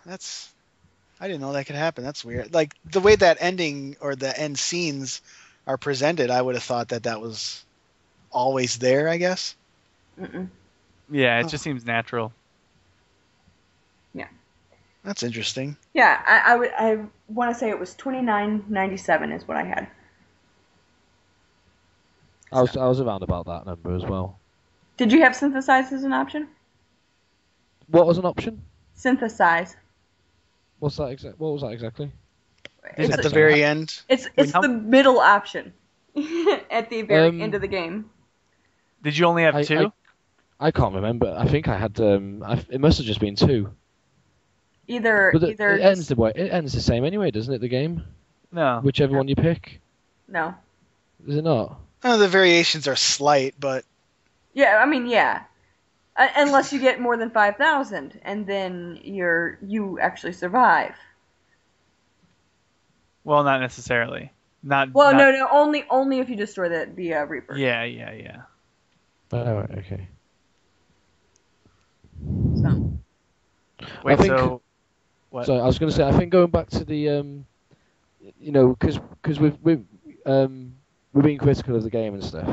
I didn't know that could happen. That's weird. Like the way that ending or the end scenes are presented, I would have thought that was always there, I guess. Mm-mm. Yeah, it just seems natural. That's interesting. Yeah, I want to say it was 29.97 is what I had. I was around about that number as well. Did you have synthesize as an option? What was an option? Synthesize. What was that exactly? It's, At the very end. it's How- the middle option at the very end of the game. Did you only have two? I can't remember. I think I had. It must have just been 2. Either But either it ends the same anyway, doesn't it? The game, No. whichever one you pick, no. is it not? The variations are slight, but Yeah, I mean, yeah. Unless you get more than 5,000, and then you actually survive. Well, not necessarily. Not. Well, not- no, only if you destroy the Reaper. Yeah. Oh, right, okay. So. Wait, think- so What? So I was going to say, I think going back to the, because we're being critical of the game and stuff,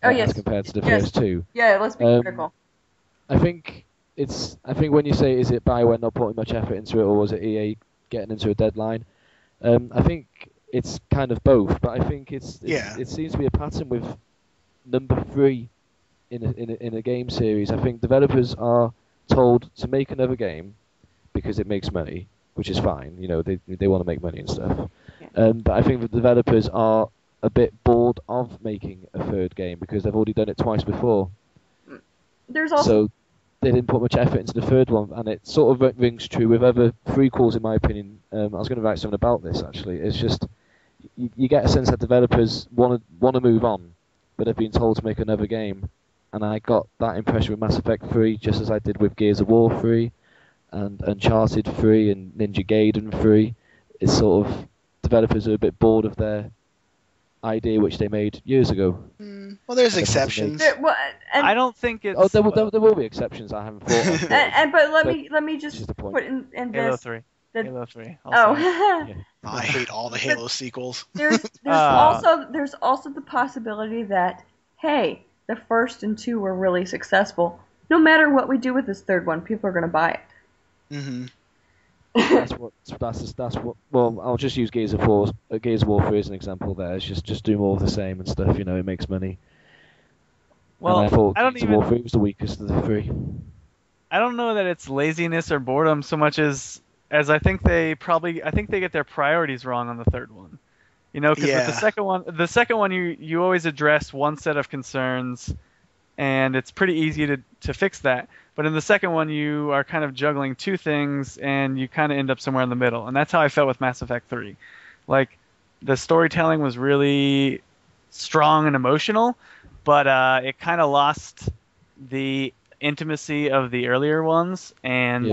Oh, yes. as compared to the Yes. first two. Yeah, let's be critical. I think when you say, is it BioWare not putting much effort into it, or was it EA getting into a deadline? I think it's kind of both, but I think it seems to be a pattern with number 3 in a game series. I think developers are told to make another game because it makes money, which is fine. They want to make money and stuff. Yeah. But I think the developers are a bit bored of making a third game because they've already done it twice before. There's also So they didn't put much effort into the third one, and it sort of rings true with other prequels, in my opinion. I was going to write something about this actually. It's just you get a sense that developers want to move on, but they've been told to make another game, and I got that impression with Mass Effect 3, just as I did with Gears of War 3, and Uncharted 3, and Ninja Gaiden 3. It's sort of developers are a bit bored of their idea which they made years ago. Well, there's exceptions. I don't think it's. Oh, there will be exceptions I haven't thought of. But let me just the point. put in Halo this. 3. The, Halo 3. oh. Yeah. I hate all the Halo sequels. There's also the possibility that, hey, the first and 2 were really successful. No matter what we do with this third one, people are going to buy it. Mm-hmm. That's what. Well, I'll just use Gears of War 3 as an example. There, it's just do more of the same and stuff. It makes money. Well, and I thought don't Gears of War 3 was the weakest of the 3. I don't know that it's laziness or boredom so much as I think they get their priorities wrong on the third one. Because with the second one you always address one set of concerns, and it's pretty easy to fix that. But in the second one, you are kind of juggling 2 things, and you kind of end up somewhere in the middle. And that's how I felt with Mass Effect 3. Like, the storytelling was really strong and emotional, but it kind of lost the intimacy of the earlier ones. And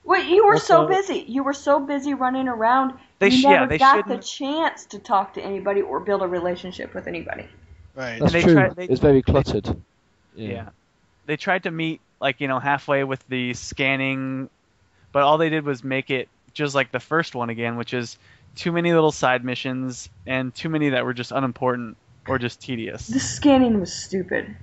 well, you were also, so busy. You were so busy running around. They got the chance to talk to anybody or build a relationship with anybody. Right. That's true. It's very cluttered. Yeah. They tried to meet halfway with the scanning, but all they did was make it just like the first one again, which is too many little side missions and too many that were just unimportant or just tedious. The scanning was stupid.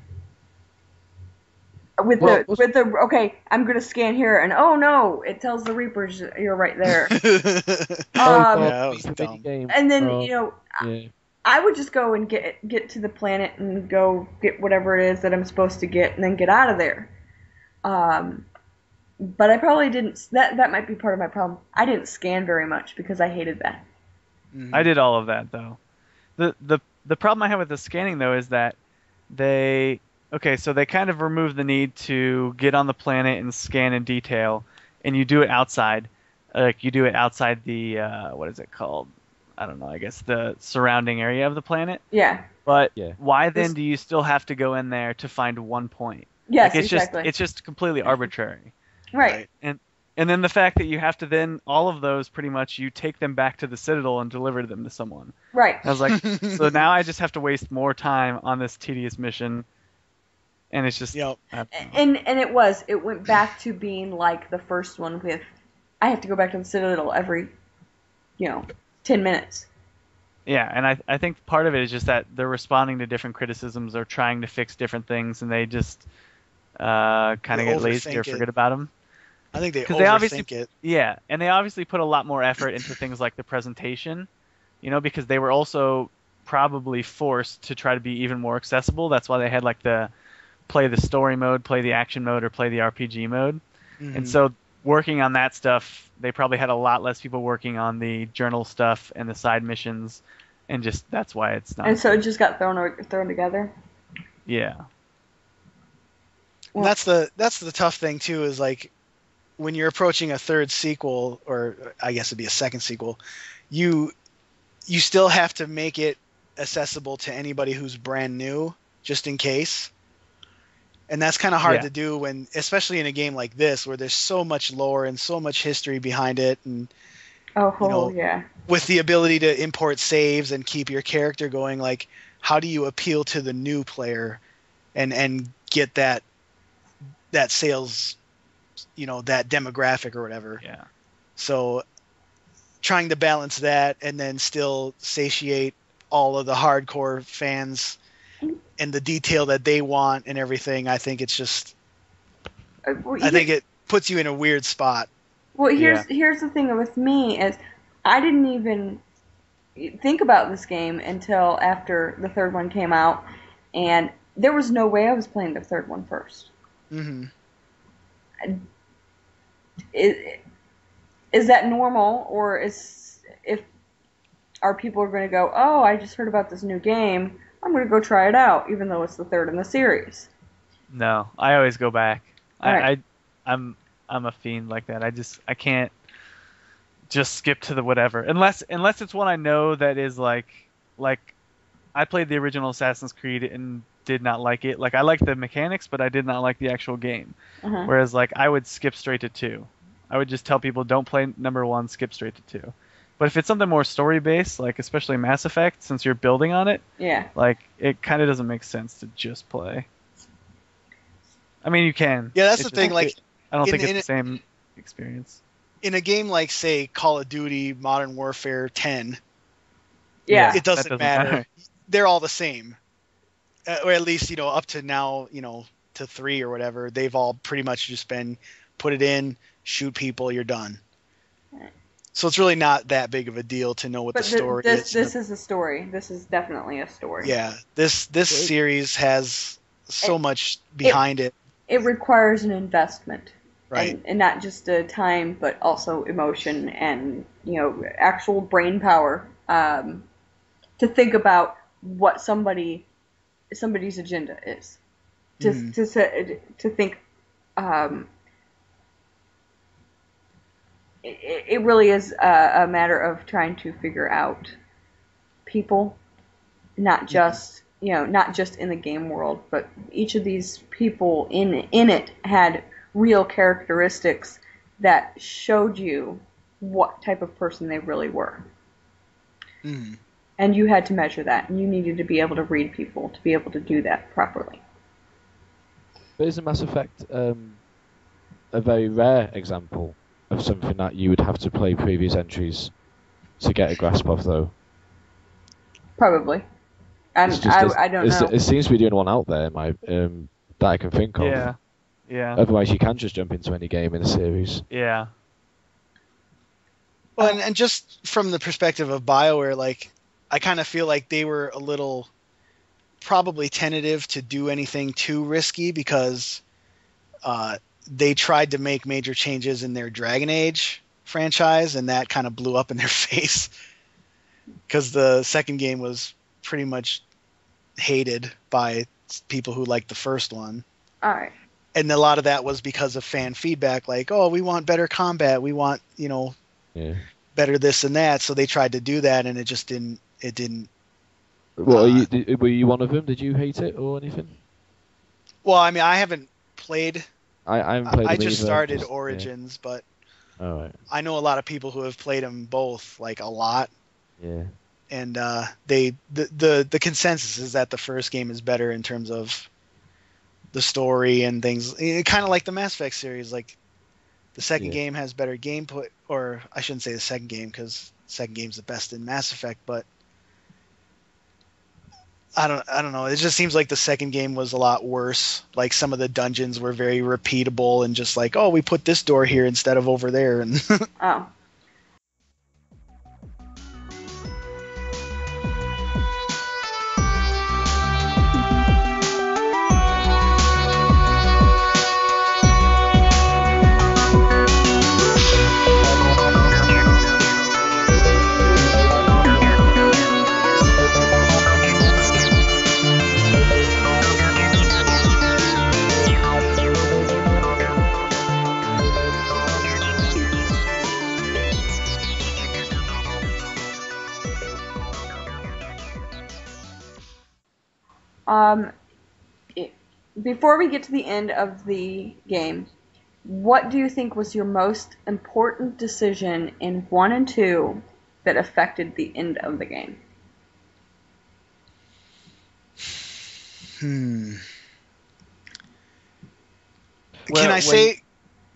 Okay, I'm gonna scan here, and oh no, it tells the Reapers you're right there. That was dumb. And then I would just go and get to the planet and go get whatever it is that I'm supposed to get, and then get out of there. But I probably didn't. That might be part of my problem. I didn't scan very much because I hated that. Mm-hmm. I did all of that though. The problem I have with the scanning though is that they kind of remove the need to get on the planet and scan in detail, and you do it outside. Like you do it outside the what is it called? I don't know, I guess the surrounding area of the planet. Yeah. But why then do you still have to go in there to find one point? Yes, exactly. It's just completely arbitrary. Right. And then the fact that you have to then, all of those pretty much, you take them back to the Citadel and deliver them to someone. Right. I was like, so now I just have to waste more time on this tedious mission. And it's just... Yep. And it went back to being like the first one with, I have to go back to the Citadel every, 10 minutes. Yeah, and I think part of it is just that they're responding to different criticisms or trying to fix different things, and they just kind of get lazy or forget about them. I think they overthink it. Yeah, and they obviously put a lot more effort into things like the presentation, because they were also probably forced to try to be even more accessible. That's why they had like the play the story mode, play the action mode, or play the RPG mode. Mm-hmm. And so working on that stuff, they probably had a lot less people working on the journal stuff and the side missions, and just that's why it's not. And so it just got thrown together. Yeah. Well, that's the tough thing too, is like when you're approaching a third sequel, or I guess it'd be a second sequel, you still have to make it accessible to anybody who's brand new, just in case. And that's kind of hard to do when, especially in a game like this, where there's so much lore and so much history behind it, and with the ability to import saves and keep your character going. Like, how do you appeal to the new player, and get that sales, that demographic or whatever. Yeah. So trying to balance that and then still satiate all of the hardcore fans and the detail that they want and everything, I think it's just I think it puts you in a weird spot. Well, here's the thing with me is I didn't even think about this game until after the third one came out, and there was no way I was playing the third one first. Mm-hmm. Is that normal, or are people going to go, oh, I just heard about this new game, I'm going to go try it out, even though it's the third in the series? No, I always go back. Right. I'm a fiend like that. I can't just skip to the whatever unless it's one I know that is like I played the original Assassin's Creed and did not like it. Like I liked the mechanics, but I did not like the actual game. Uh-huh. Whereas like I would skip straight to 2. I would just tell people don't play number 1, skip straight to 2. But if it's something more story based, like especially Mass Effect, since you're building on it, Yeah. like it kind of doesn't make sense to just play. I mean, you can. Yeah, that's the thing. Like, I don't think it's the same experience. In a game like, say, Call of Duty, Modern Warfare 10, Yeah, it doesn't matter. They're all the same, or at least up to now, to 3 or whatever. They've all pretty much just been put it in, shoot people, you're done. Right. So it's really not that big of a deal to know what the story is. This is a story. This is definitely a story. Yeah, this series has so much behind it. It requires an investment, right? And not just time, but also emotion and actual brain power to think about what somebody's agenda is. To think. It really is a matter of trying to figure out people, not just not just in the game world, but each of these people in it had real characteristics that showed you what type of person they really were. Mm. And you had to measure that, and you needed to be able to read people to be able to do that properly. But isn't Mass Effect a very rare example of something that you would have to play previous entries to get a grasp of, though? Probably. I don't know. It seems to be the only one out there, that I can think of. Yeah. Otherwise, you can just jump into any game in the series. Yeah. Well, and just from the perspective of BioWare, like, I kind of feel like they were a little probably tentative to do anything too risky because they tried to make major changes in their Dragon Age franchise, and that kind of blew up in their face because the second game was pretty much hated by people who liked the first one. All right. And a lot of that was because of fan feedback, like, oh, we want better combat, we want, better this and that. So they tried to do that, and it just didn't. It didn't. Well, were you one of them? Did you hate it or anything? Well, I mean, I haven't played. I haven't played. I just started Origins, but I know a lot of people who have played them both, like, a lot. Yeah. And the consensus is that the first game is better in terms of the story and things. Kind of like the Mass Effect series. Like, the second game has better gameplay, or I shouldn't say the second game because the second game's the best in Mass Effect, but I don't know. It just seems like the second game was a lot worse. Like, some of the dungeons were very repeatable and just like, oh, we put this door here instead of over there. And Oh. Before we get to the end of the game, what do you think was your most important decision in 1 and 2 that affected the end of the game? Can I say?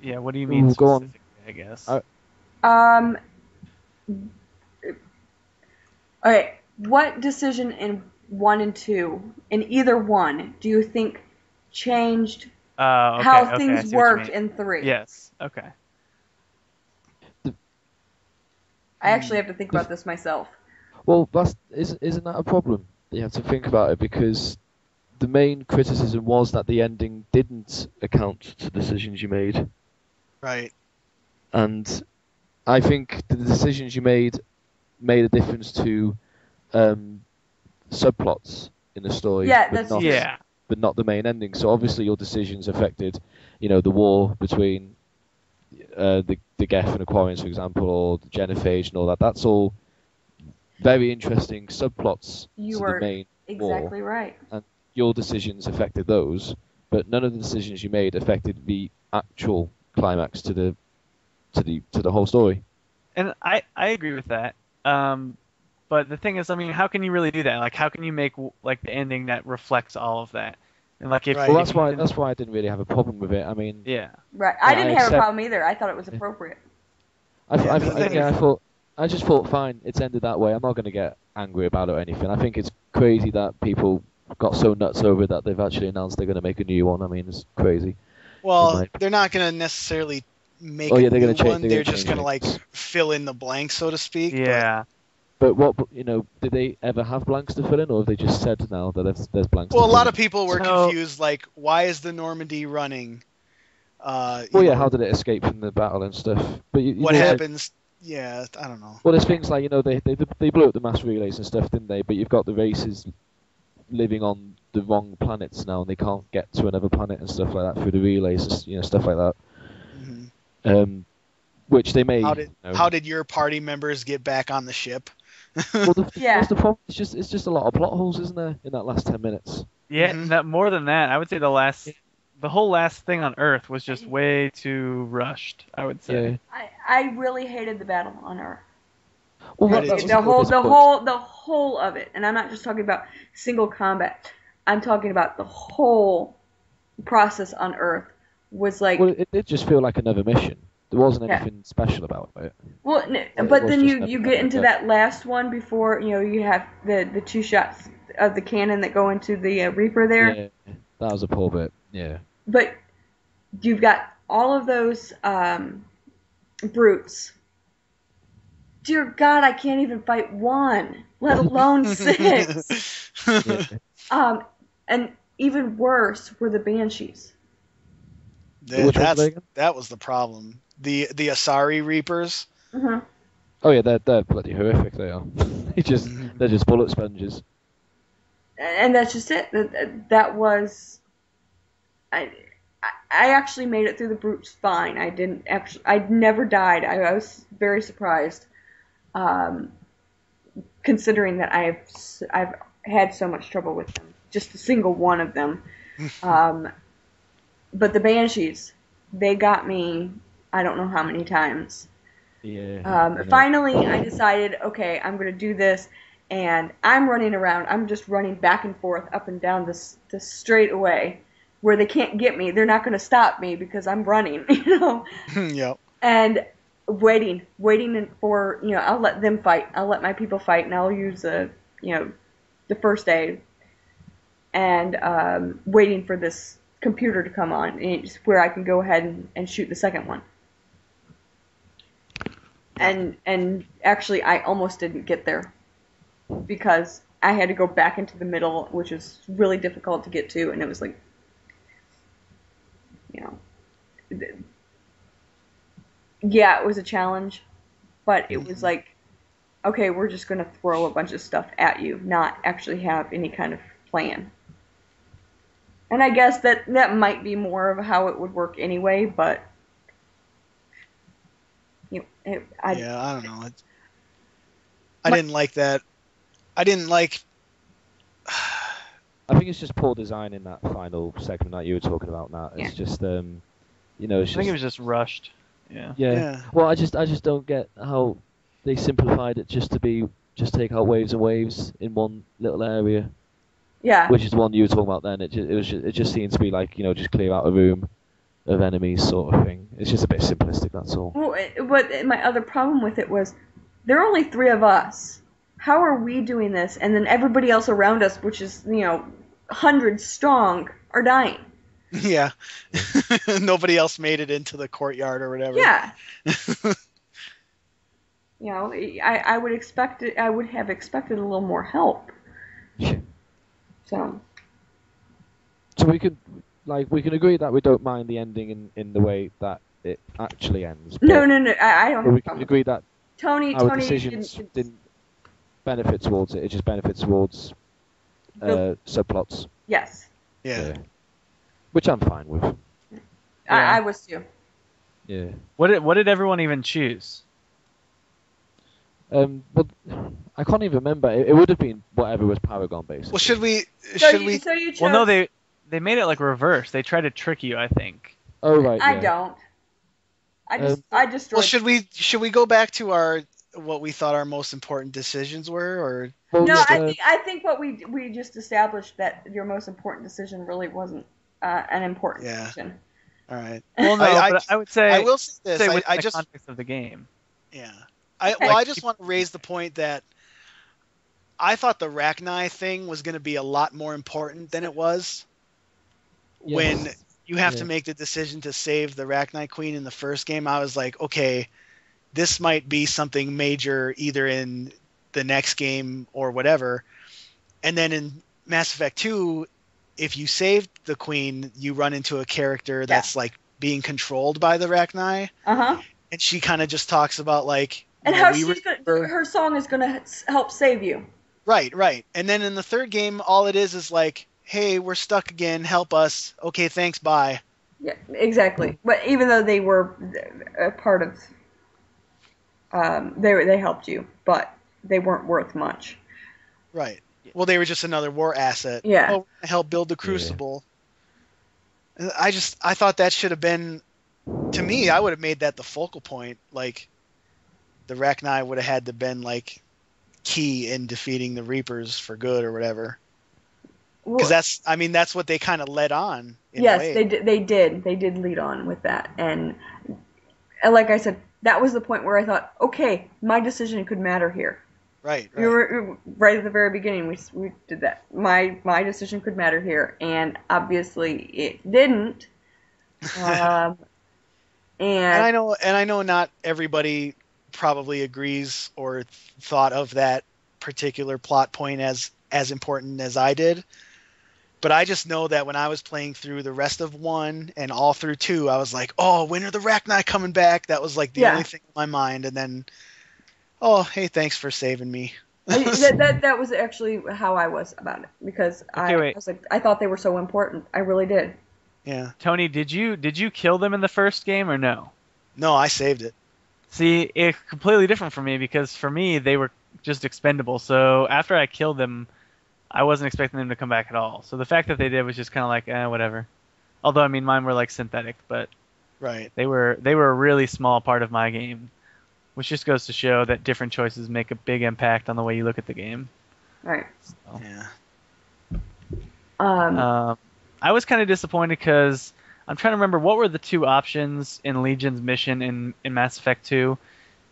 Yeah, what do you mean Ooh, go on. specifically, I guess? Okay, what decision in 1 and 2, in either one, do you think changed Okay, how okay, I things see what you worked mean. in 3? Yes, okay. I actually have to think about this myself. Well, isn't that a problem? You have to think about it because the main criticism was that the ending didn't account to decisions you made, Right. and I think the decisions you made a difference to subplots in the story, Yeah, but that's not true. Yeah. but not the main ending. So obviously your decisions affected, the war between the Geth and Aquarians, for example, or the Genophage and all that. That's all very interesting subplots You to are the main exactly war, right. and your decisions affected those, but none of the decisions you made affected the actual climax to the whole story. And I agree with that. But the thing is, I mean, how can you really do that? Like, how can you make like the ending that reflects all of that? And like, if Right. Well, if you can- that's why I didn't really have a problem with it. I mean, yeah, Right. I Yeah, didn't I have a accept- problem either. I thought it was appropriate. I just thought fine, it's ended that way. I'm not going to get angry about it or anything. I think it's crazy that people got so nuts over it that they've actually announced they're going to make a new one. I mean, it's crazy. Well, they're not going to necessarily make Oh, yeah, a they're new gonna change- one. they're They're gonna just change going to things. like fill in the blanks, so to speak. yeah. But did they ever have blanks to fill in, or have they just said now that there's blanks? Well, to a fill lot in? of people were So- confused, like, why is the Normandy running? Well, You yeah, know, how did it escape from the battle and stuff? But what happens? Yeah, I don't know. Well, there's things like they blew up the mass relays and stuff, didn't they? But you've got the races living on the wrong planets now, and they can't get to another planet and stuff like that through the relays, stuff like that. Hmm. Which they may. How did your party members get back on the ship? Well, Yeah. what's the problem? It's just a lot of plot holes, isn't there, in that last 10 minutes? Yeah, Mhm. that more than that, I would say the whole last thing on Earth was just way too rushed. I would say. Yeah. I really hated the battle on Earth. Well, Right, that was The whole of it, and I'm not just talking about single combat. I'm talking about the whole process on Earth was like. Well, it did just feel like another mission. There wasn't Yeah. anything special about it. Well, it but was then just you never get into done. that last one before you have the 2 shots of the cannon that go into the Reaper there. Yeah, that was a poor bit. Yeah. But you've got all of those brutes. Dear God, I can't even fight one, let alone 6. Yeah. And even worse were the Banshees. Which ones are they again? That was the problem. The Asari Reapers. Uh-huh. Oh yeah, they're bloody horrific. They are. They're just bullet sponges. And that's just it. That was. I actually made it through the brutes fine. I never died. I was very surprised, considering that I've had so much trouble with them. Just a single one of them. But the Banshees, they got me. I don't know how many times. Yeah. Finally, I decided, okay, I'm going to do this, and I'm running around. I'm just running back and forth, up and down this straightaway, where they can't get me. They're not going to stop me because I'm running, Yep. And waiting for, I'll let them fight. I'll let my people fight, and I'll use the first aid, and waiting for this computer to come on, and it's where I can go ahead and shoot the second one. And actually, I almost didn't get there because I had to go back into the middle, which was really difficult to get to, and it was like, yeah, it was a challenge, but it was like, okay, we're just going to throw a bunch of stuff at you, not actually have any kind of plan. And I guess that might be more of how it would work anyway, but I don't know. I didn't like that. I didn't like. I think it's just poor design in that final segment that you were talking about, Nat. It's just, it's I think it was just rushed. Yeah. Yeah. Well, I just don't get how they simplified it just take out waves and waves in one little area. Yeah. Which is the one you were talking about then. It just seemed to be like, just clear out a room of enemies, sort of thing. It's just a bit simplistic. That's all. Well, but my other problem with it was there are only 3 of us. How are we doing this? And then everybody else around us, which is, hundreds strong, are dying. Yeah. Nobody else made it into the courtyard or whatever. Yeah. I would expect it. I would have expected a little more help. So we can agree that we don't mind the ending in the way that it actually ends. No. I don't. But we can agree that Tony decisions didn't benefit towards it. It just benefits towards subplots. Yes. Yeah. Which I'm fine with. I was too. Yeah. What did everyone even choose? But I can't even remember. It would have been whatever was Paragon, basically. Well, should we? So you chose... Well, no, they made it like reverse. They tried to trick you, I think. Oh right. I yeah. don't. I just. Well, should we go back to what we thought our most important decisions were, or? Well, No, I think what we just established that your most important decision really wasn't an important decision. All right. Well, no, but I would say I will say this. within I the just context of the game. Yeah. I just want to raise the point that I thought the Rachni thing was going to be a lot more important than it was. Yes. When you have to make the decision to save the Rachni Queen in the first game, I was like, okay, this might be something major either in the next game or whatever. And then in Mass Effect 2, if you saved the Queen, you run into a character that's like being controlled by the Rachni. Uh-huh. And she kind of just talks about like... And how her song is going to help save you. Right. And then in the third game, all it is like, hey, we're stuck again, help us. Okay, thanks, bye. Yeah, exactly. But even though they were a part of... they helped you, but they weren't worth much. Right. Well, they were just another war asset. Yeah. Oh, help build the Crucible. Yeah. I thought that should have been... To me, I would have made that the focal point. Like, the Rachni would have had to been, like, key in defeating the Reapers for good or whatever. Because that's what they kind of led on. Yes, they did. They did lead on with that. And like I said, that was the point where I thought, okay, my decision could matter here. Right. We were right at the very beginning. We did that. My decision could matter here, and obviously it didn't. And I know not everybody probably agrees or thought of that particular plot point as important as I did. But I just know that when I was playing through the rest of 1 and all through 2, I was like, oh, when are the Rachni coming back? That was like the only thing in my mind. And then, oh, hey, thanks for saving me. that was actually how I was about it. Because I was like, I thought they were so important. I really did. Yeah. Tony, did you kill them in the first game or no? No, I saved it. See, it's completely different for me because for me they were just expendable. So after I killed them, I wasn't expecting them to come back at all. So the fact that they did was just kind of like, whatever. Although I mean, mine were like synthetic, but right. They were a really small part of my game, which just goes to show that different choices make a big impact on the way you look at the game. Right. So. Yeah. I was kind of disappointed because I'm trying to remember what were the 2 options in Legion's mission in Mass Effect 2.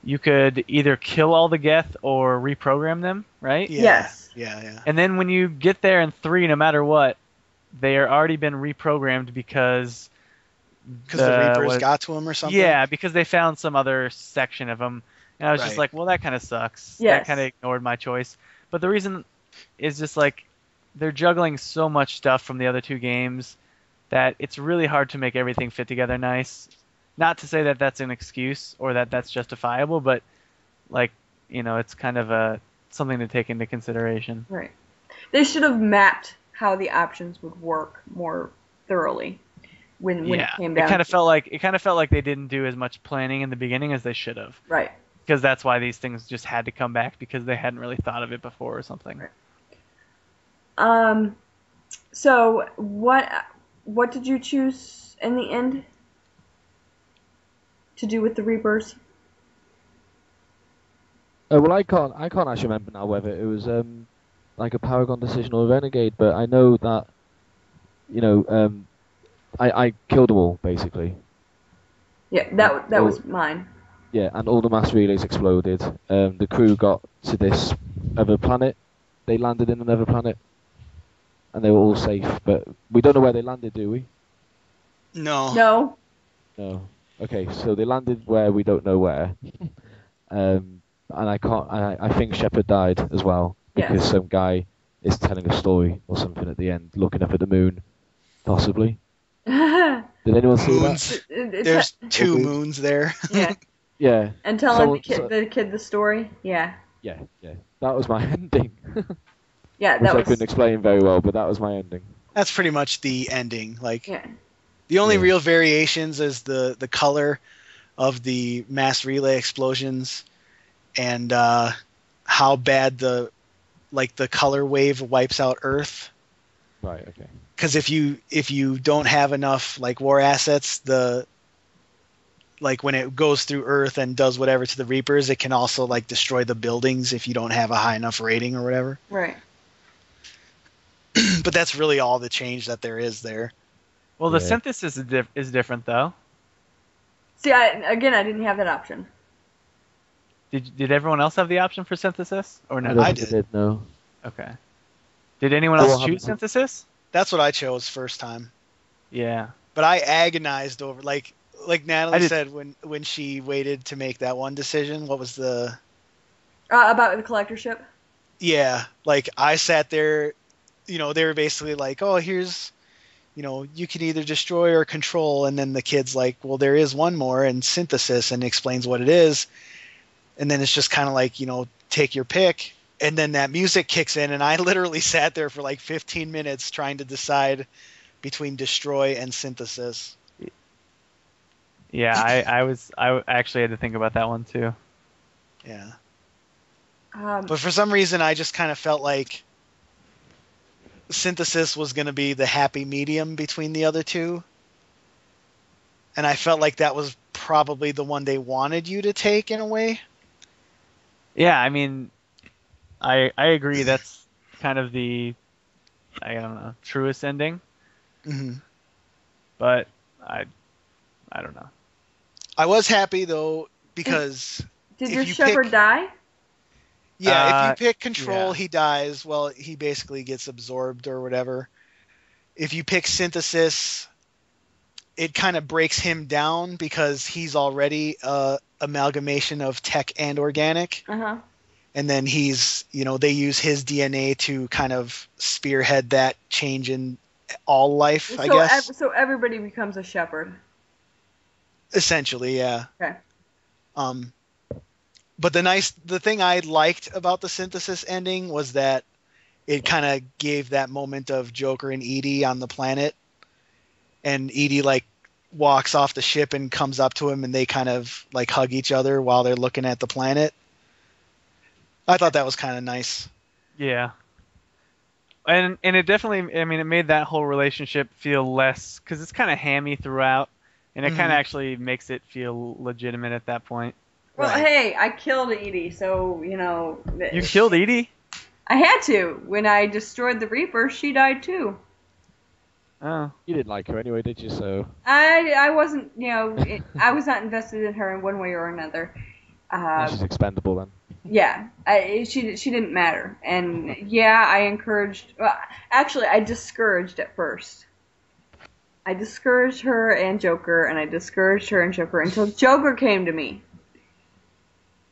You could either kill all the Geth or reprogram them, right? Yeah. Yes. Yeah. And then when you get there in 3, no matter what, they are already been reprogrammed because the Reapers got to them or something? Yeah, because they found some other section of them. And I was just like, well, that kind of sucks. Yes. That kind of ignored my choice. But the reason is just like they're juggling so much stuff from the other 2 games that it's really hard to make everything fit together nice. Not to say that that's an excuse or that that's justifiable, but like, it's kind of something to take into consideration. Right. They should have mapped how the options would work more thoroughly when it came down. It kind of felt like they didn't do as much planning in the beginning as they should have. Right. Because that's why these things just had to come back because they hadn't really thought of it before or something. Right. So what did you choose in the end to do with the Reapers? Well, I can't actually remember now whether it was like a Paragon decision or a Renegade, but I know that I killed them all basically. Yeah, that was mine. Yeah, and all the mass relays exploded. The crew got to this other planet. They landed in another planet, and they were all safe. But we don't know where they landed, do we? No. No. No. Okay, so they landed where we don't know where. And I can't. I think Shepard died as well because Yes. some guy is telling a story or something at the end, looking up at the moon, possibly. Did anyone see that? Moons. There's 2 moons there. Yeah. Yeah. And telling the kid the story. Yeah. Yeah. That was my ending. Yeah, Which that I was. couldn't explain very well, but that was my ending. That's pretty much the ending. Like, Yeah. the only Yeah. real variations is the color of the mass relay explosions and how bad the color wave wipes out Earth. Right. Okay. Because if you don't have enough like war assets, when it goes through Earth and does whatever to the Reapers, it can also like destroy the buildings if you don't have a high enough rating or whatever. Right. But that's really all the change that there is there. Well, the Yeah. synthesis is different though. See, I didn't have that option. Did everyone else have the option for synthesis or I no? don't I think did. No. Okay. Did anyone So else what choose happened synthesis? That's what I chose first time. Yeah. But I agonized over like Natalie I did- said when she waited to make that one decision. What was the About the collector ship. Yeah, like I sat there, they were basically like, oh, here's, you can either destroy or control, and then the kid's like, well, there is one more, and synthesis, and explains what it is, and then it's just kind of like, take your pick, and then that music kicks in, and I literally sat there for like 15 minutes trying to decide between destroy and synthesis. Yeah, I actually had to think about that one too. Yeah. Um, But for some reason, I just kind of felt like synthesis was going to be the happy medium between the other two. And I felt like that was probably the one they wanted you to take in a way. Yeah, I mean, I agree. That's kind of the, I don't know, truest ending. Mm-hmm. But I don't know. I was happy, though, because did if your you Shepard pick- die? if you pick control, yeah. he dies. Well, he basically gets absorbed or whatever. If you pick synthesis, it kind of breaks him down because he's already a amalgamation of tech and organic. Uh-huh. And then he's, they use his DNA to kind of spearhead that change in all life, I guess. So everybody becomes a Shepard. Essentially, yeah. Okay. But the thing I liked about the synthesis ending was that it kind of gave that moment of Joker and Edie on the planet, and Edie like walks off the ship and comes up to him, and they kind of like hug each other while they're looking at the planet. I thought that was kind of nice. Yeah. And it definitely, I mean, it made that whole relationship feel less, because it's kind of hammy throughout, and it kind of actually makes it feel legitimate at that point. Well, Right. hey, I killed Edie, so, You killed Edie? I had to. When I destroyed the Reaper, she died too. Oh. You didn't like her anyway, did you? So. I wasn't, I was not invested in her in one way or another. She's expendable then. Yeah, she didn't matter. And yeah, I encouraged, well, actually, I discouraged at first. I discouraged her and Joker, and I discouraged her and Joker until Joker came to me.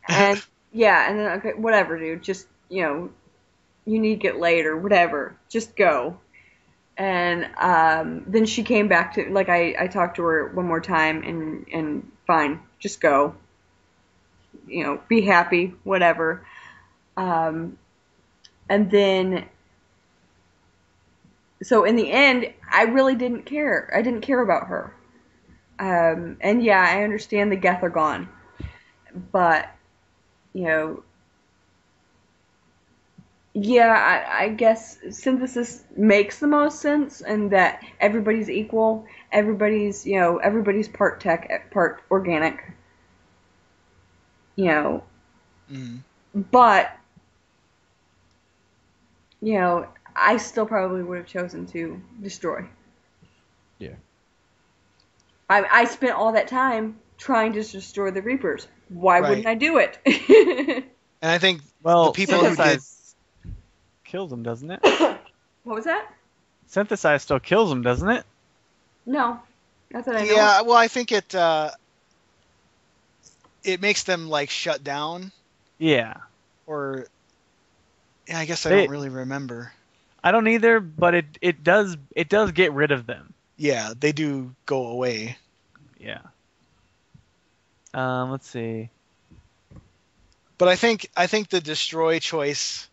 And yeah, and then, okay, whatever, dude, just, you need to get laid or whatever, just go. And then she came back to, like, I talked to her one more time, and fine, just go. Be happy, whatever. And then, so in the end, I really didn't care. I didn't care about her. And yeah, I understand the Geth are gone. But, yeah, I guess synthesis makes the most sense, and that everybody's equal. Everybody's part tech, part organic. But, I still probably would have chosen to destroy. Yeah. I spent all that time trying to destroy the Reapers. Why Right. wouldn't I do it? And I think Well, the people who did synthesize kills them, doesn't it? What was that? Synthesize still kills them, doesn't it? No, not that I know. yeah, well, I think it makes them like shut down, Yeah. or yeah, I guess I They- don't really remember. I don't either, but it does get rid of them. Yeah, they do go away. Yeah. Let's see. But I think the destroy choice,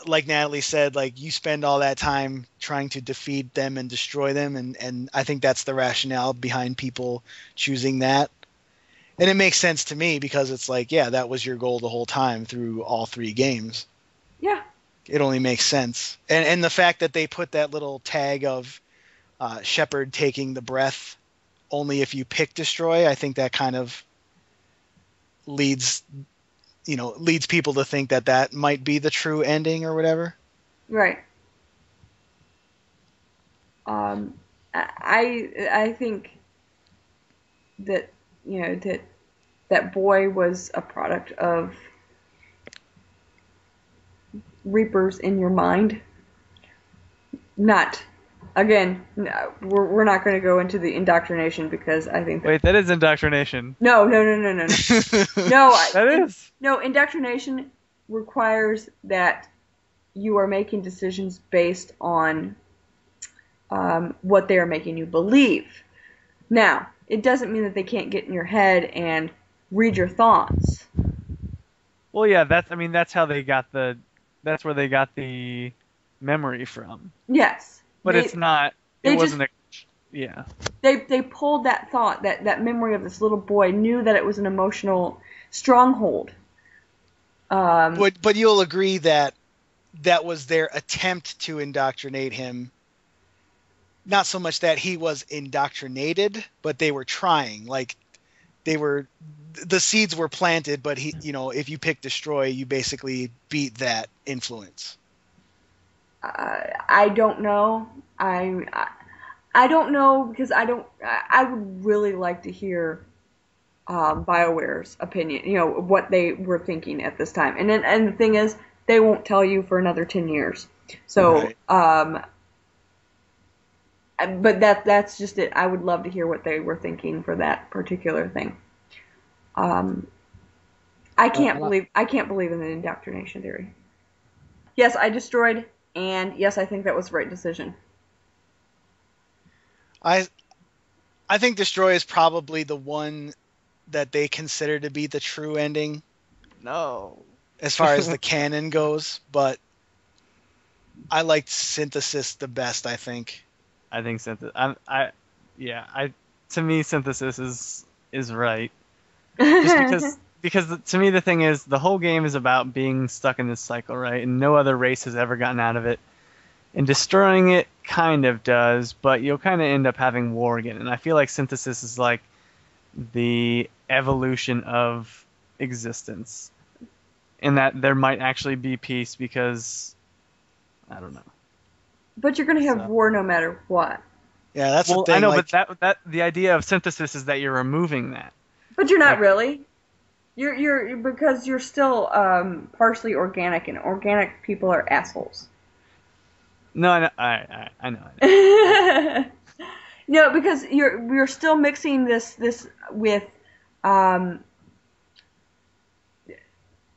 like Natalie said, like you spend all that time trying to defeat them and destroy them, and I think that's the rationale behind people choosing that. And it makes sense to me because it's like, yeah, that was your goal the whole time through all 3 games. Yeah. It only makes sense. And the fact that they put that little tag of Shepard taking the breath only if you pick destroy, I think that kind of leads people to think that might be the true ending or whatever. Right. I think that that boy was a product of Reapers in your mind. Not, again, no, we're not going to go into the indoctrination because I think Wait, that is indoctrination. no. No, That is. no, indoctrination requires that you are making decisions based on what they are making you believe. Now, it doesn't mean that they can't get in your head and read your thoughts. Well, yeah, that's how they got that's where they got the memory from. Yes. But it's not. they It wasn't. Yeah. They pulled that thought, that memory of this little boy, knew that it was an emotional stronghold. But you'll agree that was their attempt to indoctrinate him. Not so much that he was indoctrinated, but they were trying. Like the seeds were planted, but if you pick destroy, you basically beat that influence. I don't know. I don't know because I would really like to hear BioWare's opinion. What they were thinking at this time. And the thing is, they won't tell you for another 10 years. So, Right. But that's just it. I would love to hear what they were thinking for that particular thing. I can't believe in the indoctrination theory. Yes, I destroyed, and yes, I think that was the right decision. I think destroy is probably the one that they consider to be the true ending No. as far as the canon goes, but I liked synthesis the best, I think. I think to me synthesis is right. Just because to me the thing is the whole game is about being stuck in this cycle, right? And no other race has ever gotten out of it. And destroying it kind of does, but you'll kind of end up having war again. And I feel like synthesis is like the evolution of existence. And that there might actually be peace because I don't know. But you're going to have war no matter what. Yeah, that's the thing. I know, like, but that the idea of synthesis is that you're removing that. But you're not really. You're because you're still partially organic, and organic people are assholes. No, I know. No, because you're still mixing this with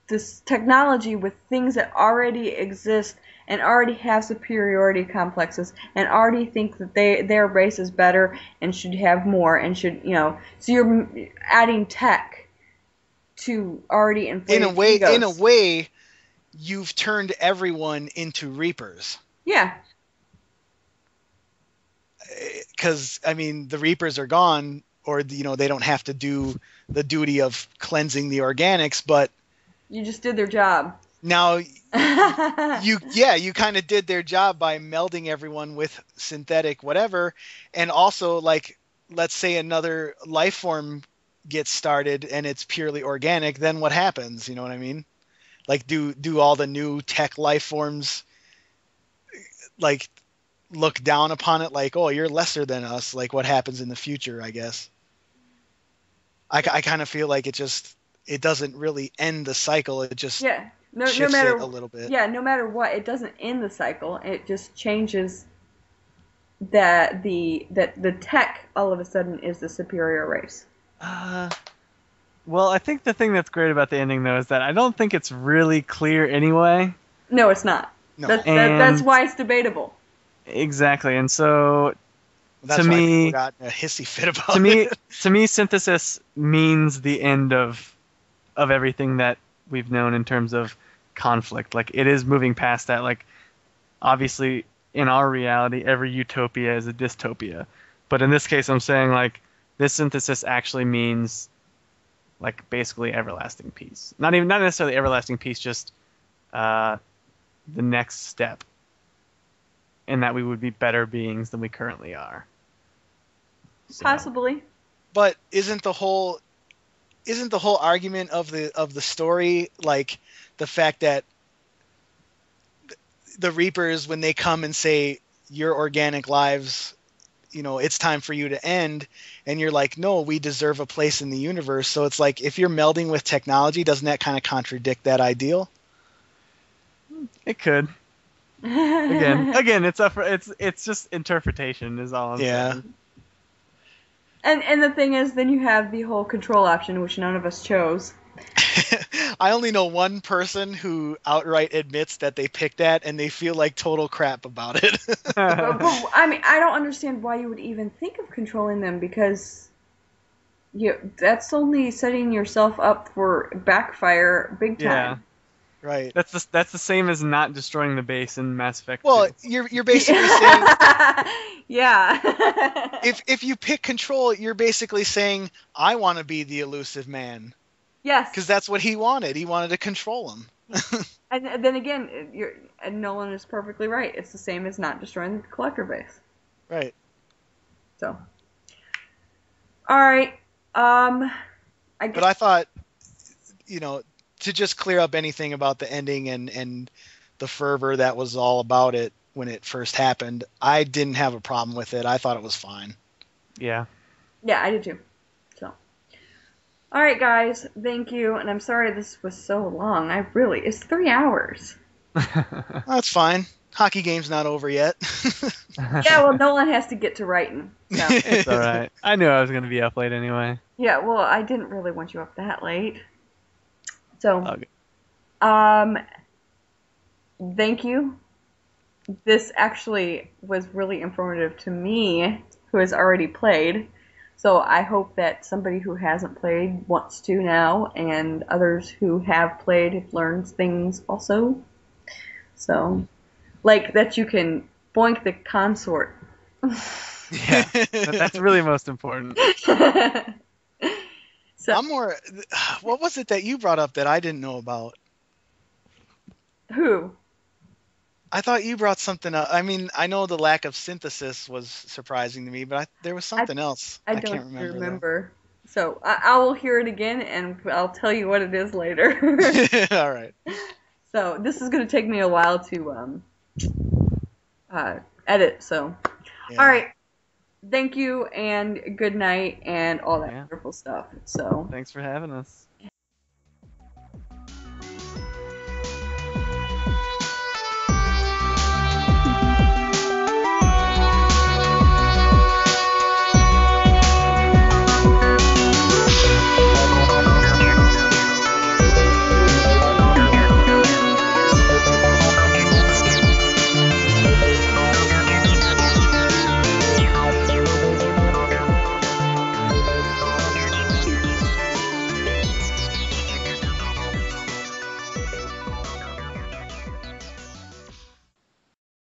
this technology with things that already exist and already have superiority complexes and already think that their race is better and should have more and should so you're adding tech to already inflated egos. In a way, you've turned everyone into Reapers. Yeah. Because the Reapers are gone, or they don't have to do the duty of cleansing the organics, but you just did their job. Now you kind of did their job by melding everyone with synthetic whatever, and also like let's say another life form gets started and it's purely organic, then what happens? You know what I mean? Like do all the new tech life forms like look down upon it like, oh, you're lesser than us, like what happens in the future, I guess. I kind of feel like it doesn't really end the cycle. It just no shifts matter it a little bit. no matter what, it doesn't end the cycle. It just changes that the tech all of a sudden is the superior race. Well, I think the thing that's great about the ending though is that I don't think it's really clear anyway. No, it's not. No. That's why it's debatable. Exactly, and so That's to why me, people got in a hissy fit about it. to me, synthesis means the end of everything that we've known in terms of conflict. Like, it is moving past that. Like, obviously, in our reality, every utopia is a dystopia. But in this case, I'm saying, like, this synthesis actually means, like, basically everlasting peace. Not necessarily everlasting peace, just the next step. And that we would be better beings than we currently are. So. Possibly. But isn't the whole argument of the story, like, the fact that the Reapers, when they come and say your organic lives, it's time for you to end, and you're like, no, we deserve a place in the universe. So it's like, if you're melding with technology, doesn't that kind of contradict that ideal? It could. Again, it's just interpretation is all I'm saying. And the thing is, then you have the whole control option, which none of us chose. I only know one person who outright admits that they picked that, and they feel like total crap about it. but, I mean, I don't understand why you would even think of controlling them, because that's only setting yourself up for backfire big time. Yeah. Right. That's the same as not destroying the base in Mass Effect 2. Well, you're basically saying yeah. if you pick control, you're basically saying, I want to be the elusive man. Yes. Because that's what he wanted. He wanted to control him. And then again, and Nolan is perfectly right. It's the same as not destroying the collector base. Right. So. All right. But I thought, to just clear up anything about the ending and the fervor that was all about it when it first happened, I didn't have a problem with it. I thought it was fine. Yeah. Yeah, I did too. So. All right, guys. Thank you. And I'm sorry this was so long. It's 3 hours. That's fine. Hockey game's not over yet. Yeah, well, Nolan has to get to writing. So. It's all right. I knew I was going to be up late anyway. Yeah, well, I didn't really want you up that late. So, okay. Thank you. This actually was really informative to me, who has already played. So I hope that somebody who hasn't played wants to now, and others who have played have learned things also. So, like that you can boink the consort. Yeah, that's really most important. So, what was it that you brought up that I didn't know about? Who? I thought you brought something up. I mean, I know the lack of synthesis was surprising to me, but there was something else. I can't remember. So I will hear it again, and I'll tell you what it is later. All right. So this is going to take me a while to edit. So, yeah. All right. Thank you, and good night, and all that wonderful stuff. So. Thanks for having us.